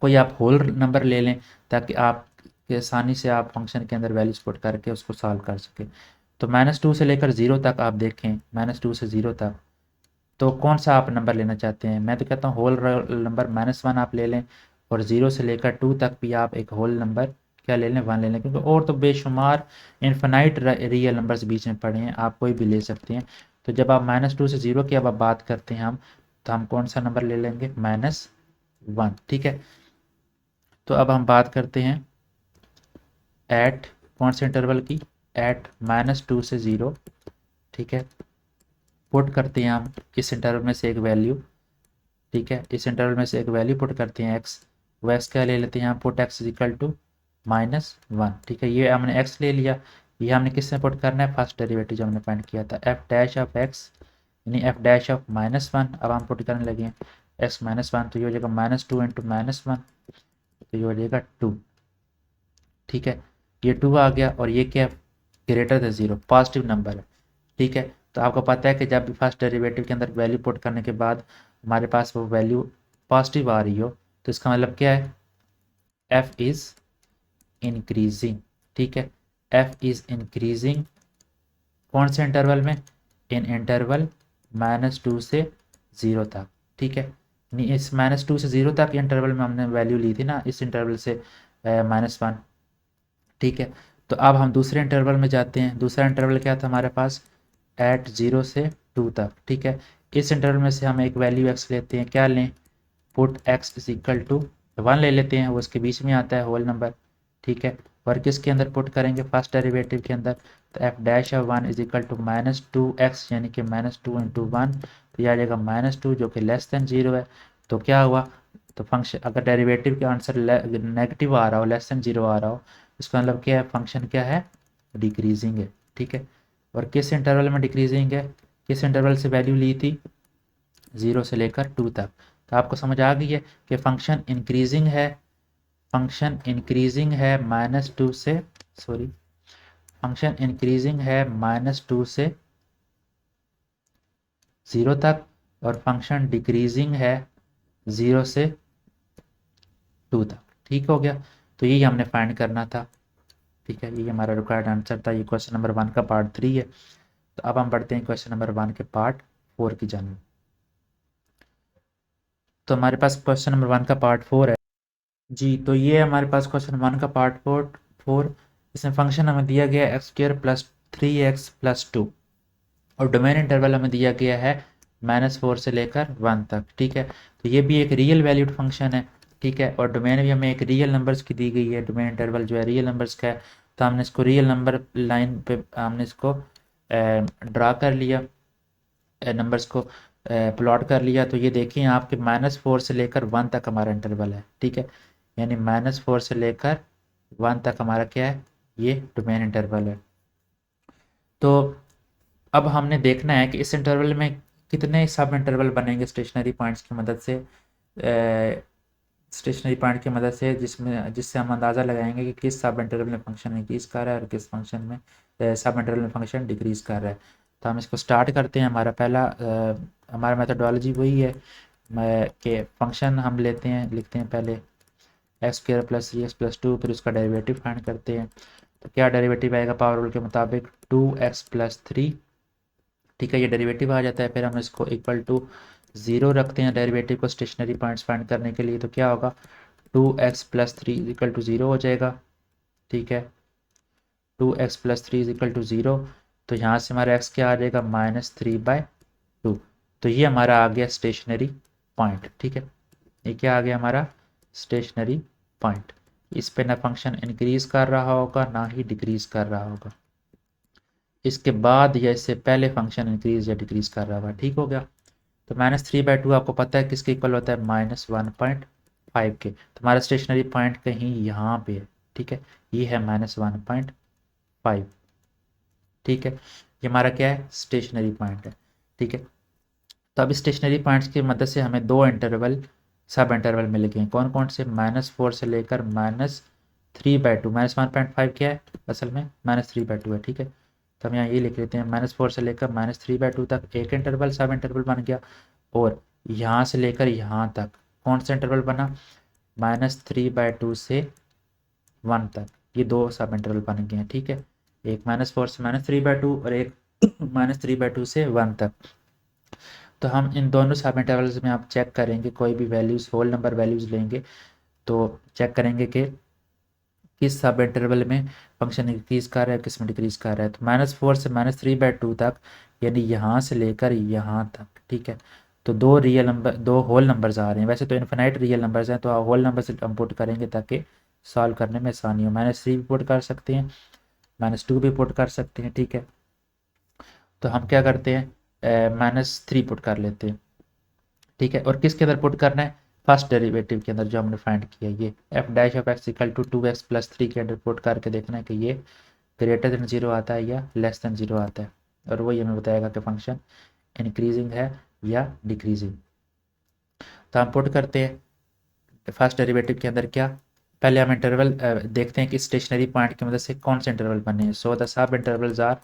कोई आप होल नंबर ले लें ताकि आप आसानी से आप फंक्शन के अंदर वैल्यूज पुट करके उसको सॉल्व कर सकें। तो -2 से लेकर 0 तक आप देखें, -2 से 0 तक, तो कौन सा आप नंबर लेना चाहते हैं। मैं तो कहता हूँ होल नंबर -1 आप ले लें, और 0 से लेकर 2 तक भी आप एक होल नंबर क्या ले लें, 1 ले लें, क्योंकि और तो बेशुमार इनफिनाइट रियल नंबर्स बीच में पड़े हैं, आप कोई भी ले सकते हैं। तो जब आप -2 से 0 की अब आप बात करते हैं हम, तो हम कौन सा नंबर ले लेंगे, -1, ठीक है। तो अब हम बात करते हैं एट कौन से इंटरवल की, एट -2 से 0, ठीक है। पुट करते हैं हम इस इंटरवल में से एक वैल्यू, ठीक है, इस इंटरवल में से एक वैल्यू पुट करते हैं x, वो x क्या ले लेते हैं हम, पुट x इक्वल टू -1, ठीक है। ये हमने x ले लिया, ये हमने किस में पुट करना है, फर्स्ट डेरिवेटिव जो हमने फाइंड किया था, f डैश ऑफ x यानी f डैश ऑफ -1। अब हम पुट करने लगे हैं x -1, तो ये हो जाएगा -2 इंटू -1, तो ये हो जाएगा 2, ठीक है। ये 2 आ गया और ये क्या, ग्रेटर दैन 0, पॉजिटिव नंबर है, ठीक है। तो आपको पता है कि जब भी फर्स्ट डेरिवेटिव के अंदर वैल्यू पुट करने के बाद हमारे पास वो वैल्यू पॉजिटिव आ रही हो तो इसका मतलब क्या है, एफ इज़ इंक्रीजिंग। ठीक है, एफ इज़ इंक्रीजिंग कौन से इंटरवल में, इन इंटरवल -2 से 0 तक। ठीक है, नहीं इस -2 से 0 तक इंटरवल में हमने वैल्यू ली थी ना, इस इंटरवल से -1। ठीक है, तो अब हम दूसरे इंटरवल में जाते हैं। दूसरा इंटरवल क्या था हमारे पास, एट 0 से 2 तक। ठीक है, इस इंटरवल में से हम एक वैल्यू x लेते हैं, क्या लें, put x is equal to 1 ले लेते हैं, वो उसके बीच में आता है होल नंबर। ठीक है, और किसके अंदर पुट करेंगे, फर्स्ट डेरिवेटिव के अंदर, तो f dash of 1 is equal to -2x यानी कि -2 इंटू 1, तो यह आ जाएगा -2 जो कि लेस देन 0 है। तो क्या हुआ, तो फंक्शन अगर डेरिवेटिव के आंसर नेगेटिव आ रहा हो, लेस देन 0 आ रहा हो, इसका मतलब क्या है, फंक्शन क्या है, डिक्रीजिंग है। ठीक है, और किस इंटरवल में डिक्रीजिंग है, किस इंटरवल से वैल्यू ली थी, 0 से लेकर 2 तक। तो आपको समझ आ गई है कि फंक्शन इंक्रीजिंग है, फंक्शन इंक्रीजिंग है -2 से, सॉरी, फंक्शन इंक्रीजिंग है -2 से 0 तक, और फंक्शन डिक्रीजिंग है 0 से 2 तक। ठीक हो गया, तो यही हमने फाइंड करना था। ठीक है, यही हमारा रिक्वायर्ड आंसर था। ये क्वेश्चन नंबर 1 का पार्ट 3 है। तो अब हम बढ़ते हैं क्वेश्चन नंबर 1 के पार्ट 4 की जानिब। तो हमारे पास क्वेश्चन नंबर 1 का पार्ट 4 है जी। तो ये हमारे पास क्वेश्चन 1 का पार्ट 4। इसमें फंक्शन हमें दिया गया है x² प्लस 3x प्लस 2, और डोमेन इंटरवल हमें दिया गया है -4 से लेकर 1 तक। ठीक है, तो ये भी एक रियल वैल्यूड फंक्शन है। ठीक है, और डोमेन भी हमें एक रियल नंबर्स की दी गई है, डोमेन इंटरवल जो है रियल नंबर्स का है। तो हमने इसको रियल नंबर लाइन पे हमने इसको ड्रा कर लिया, नंबर्स को प्लॉट कर लिया। तो ये देखिए आपके -4 से लेकर 1 तक हमारा इंटरवल है। ठीक है, यानी -4 से लेकर 1 तक हमारा क्या है, ये डोमेन इंटरवल है। तो अब हमने देखना है कि इस इंटरवल में कितने सब इंटरवल बनेंगे स्टेशनरी पॉइंट्स की मदद से, स्टेशनरी पॉइंट की मदद से, जिससे हम अंदाज़ा लगाएंगे कि किस सब इंटरवल में फंक्शन इंक्रीज़ कर रहा है और किस फंक्शन में सब इंटरवल में फंक्शन डिक्रीज़ कर रहा है। तो हम इसको स्टार्ट करते हैं। हमारा पहला हमारा मेथडोलॉजी वही है कि फंक्शन हम लेते हैं, लिखते हैं पहले x² प्लस 3x प्लस 2, फिर उसका डेरिवेटिव फाइंड करते हैं। तो क्या डेरिवेटिव आएगा, पावर रूल के मुताबिक 2x प्लस 3। ठीक है, ये डेरिवेटिव आ जाता है। फिर हम इसको इक्वल टू 0 रखते हैं डेरिवेटिव को स्टेशनरी पॉइंट्स फाइंड करने के लिए। तो क्या होगा, 2x प्लस 3 इक्वल टू 0 हो जाएगा। ठीक है, 2x प्लस 3 इक्वल टू 0। तो यहाँ से हमारा x क्या आ जाएगा, -3/2। तो ये हमारा आ गया स्टेशनरी पॉइंट। ठीक है, ये क्या आ गया हमारा स्टेशनरी पॉइंट। इस पे ना फंक्शन इंक्रीज कर रहा होगा ना ही डिक्रीज कर रहा होगा, इसके बाद या इससे पहले फंक्शन इंक्रीज या डिक्रीज कर रहा होगा। ठीक हो गया, तो -3/2 आपको पता है किसके इक्वल होता है, -1.5 के। तो हमारा स्टेशनरी पॉइंट कहीं यहाँ पे है। ठीक है, ये है -1.5। ठीक है, ये हमारा क्या है, स्टेशनरी पॉइंट है। ठीक है, तो अब स्टेशनरी पॉइंट्स की मदद से हमें दो इंटरवल सब इंटरवल मिल गए। कौन कौन से, -4 से लेकर -3/2। -1.5 क्या है, असल में -3/2 है। ठीक है, तो हम यहाँ ये लिख लेते हैं, -4 से लेकर -3/2 तक एक इंटरवल सब इंटरवल बन गया, और यहाँ से लेकर यहाँ तक कौन सा इंटरवल बना, -3/2 से 1 तक, ये दो सब इंटरवल बन गए हैं। ठीक है, एक -4 से -3/2 और एक -3/2 से 1 तक। तो हम इन दोनों सब इंटरवल्स में आप चेक करेंगे, कोई भी वैल्यूज़ होल नंबर वैल्यूज़ लेंगे तो चेक करेंगे कि किस सब इंटरवल में फंक्शन इंक्रीज कर रहा है, किस में डिक्रीज कर रहा है। तो -4 से -3/2 तक, यानी यहाँ से लेकर यहाँ तक। ठीक है, तो दो रियल नंबर, दो होल नंबर्स आ रहे हैं। वैसे तो इन्फिनाइट रियल नंबर्स हैं, तो होल नंबर से हम पुट करेंगे ताकि सॉल्व करने में आसानी हो। -3 भी पुट कर सकते हैं, -2 भी पुट कर सकते हैं। ठीक है, तो हम क्या करते हैं, -3 पुट कर लेते हैं। ठीक है, और किसके अंदर पुट करना है, फर्स्ट डेरिवेटिव के अंदर जो हमने फाइंड किया, ये f dash of x equal to 2x plus 3 के अंदर पुट करके देखना है कि ये ग्रेटर देन 0 आता है या लेस देन 0 आता है, और वही हमें बताएगा कि फंक्शन इंक्रीजिंग है या डिक्रीजिंग। तो हम पुट करते हैं फर्स्ट डेरिवेटिव के अंदर क्या, पहले हम इंटरवल देखते हैं कि स्टेशनरी पॉइंट की मदद से कौन से इंटरवल बने हैं। So the sub intervals are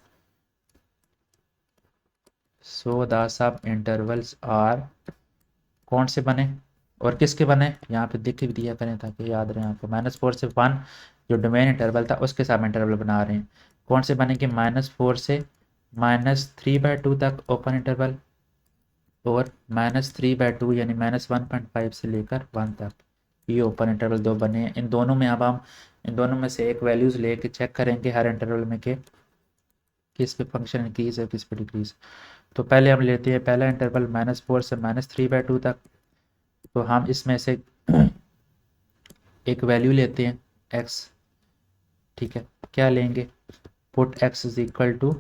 so the sub intervals are, कौन से बने और किसके बने, यहाँ पे दिख भी दिया करें ताकि याद रहे आपको। -4 से 1 जो डोमेन इंटरवल था उसके सब इंटरवल बना रहे हैं। कौन से बने कि -4 से -3/2 तक ओपन इंटरवल, और -3/2 यानी -1.5 से लेकर 1 तक, ये ओपन इंटरवल दो बने हैं। इन दोनों में अब हम इन दोनों में से एक वैल्यूज़ लेके चेक करेंगे हर इंटरवल में कि किस पे फंक्शन इंक्रीज है किस पे डिक्रीज। तो पहले हम लेते हैं पहला इंटरवल -4 से -3/2 तक। तो हम इसमें से एक वैल्यू लेते हैं x, ठीक है। क्या लेंगे, put x is equal to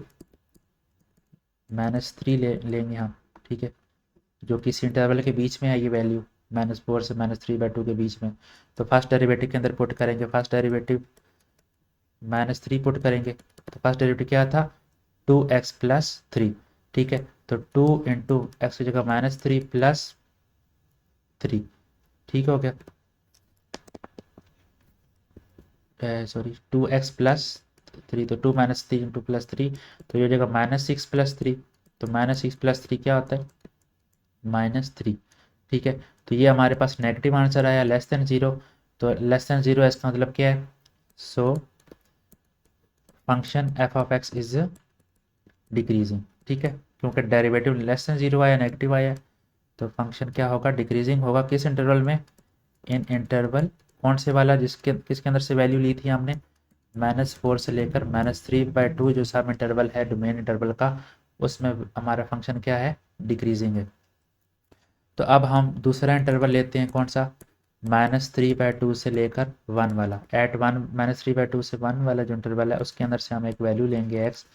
-3 लेंगे हम, ठीक है, जो किसी इंटरवल के बीच में है ये वैल्यू, -4 से -3/2 के बीच में। तो फर्स्ट डेरिवेटिव के अंदर पुट करेंगे, फर्स्ट डेरिवेटिव -3 पुट करेंगे। तो फर्स्ट डेरिवेटिव क्या था, 2x + 3, ठीक है। तो 2 इंटू एक्स की जगह -3 + 3, ठीक हो गया। सॉरी 2x + 3, तो 2 - 3 इंटू +3, तो ये हो जाएगा -6 + 3। तो -6 + 3 क्या होता है, -3, ठीक है। तो ये हमारे पास नेगेटिव आंसर आया, <0। तो <0 इसका मतलब क्या है, so function f(x) is decreasing, ठीक है, क्योंकि डेरिवेटिव <0 आया, नेगेटिव आया, तो फंक्शन क्या होगा, डिक्रीजिंग होगा। किस इंटरवल में, इन इंटरवल कौन से वाला, जिसके किसके अंदर से वैल्यू ली थी हमने, -4 से लेकर -3/2 जो सब इंटरवल है डोमेन इंटरवल का, उसमें हमारा फंक्शन क्या है, डिक्रीजिंग है। तो अब हम दूसरा इंटरवल लेते हैं, कौन सा, -3/2 से लेकर 1 वाला। एट 1 -3/2 से 1 वाला जो इंटरवल है उसके अंदर से हम एक वैल्यू लेंगे x।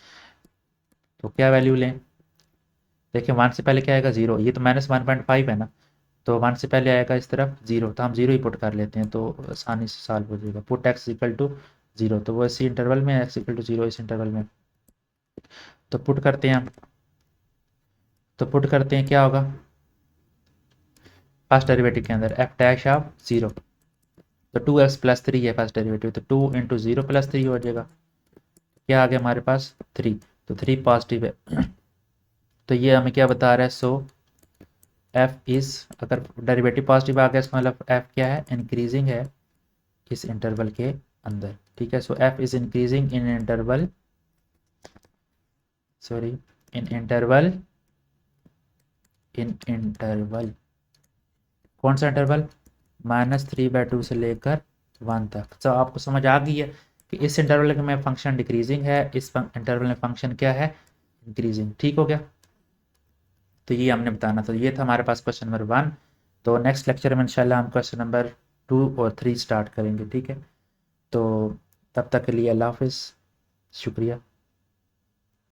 तो क्या वैल्यू लें, देखिए 1 से पहले क्या आएगा, 0, ये तो -1.5 है ना, तो 1 से पहले आएगा इस तरफ 0, तो हम 0 ही पुट कर लेते हैं, तो आसानी से सॉल्व हो जाएगा। पुट x इक्वल टू 0, तो वो इसी इंटरवल में, x इक्वल टू 0 इस इंटरवल में। तो पुट करते हैं हम, तो पुट करते हैं क्या होगा, फर्स्ट डेरिवेटिव के अंदर f'(0), तो 2x + 3 है फर्स्ट डेरिवेटिव, तो 2 इंटू 0 + 3 हो जाएगा। क्या आ गया हमारे पास, 3, तो 3 पॉजिटिव है। तो ये हमें क्या बता रहा है, सो f इज, अगर डेरिवेटिव पॉजिटिव आ गया इसका मतलब f क्या है, इंक्रीजिंग है इस इंटरवल के अंदर, ठीक है। सो f is increasing in interval, sorry in interval, in interval कौन सा इंटरवल, -3/2 से लेकर 1 तक। तो आपको समझ आ गई है कि इस इंटरवल में फंक्शन डिक्रीजिंग है, इस इंटरवल में फंक्शन क्या है, इंक्रीजिंग, ठीक हो गया। तो ये हमने बताना, तो ये था हमारे पास क्वेश्चन नंबर 1। तो नेक्स्ट लेक्चर में इंशाल्लाह हम क्वेश्चन नंबर 2 और 3 स्टार्ट करेंगे, ठीक है। तो तब तक के लिए अल्लाह हाफिज़, शुक्रिया।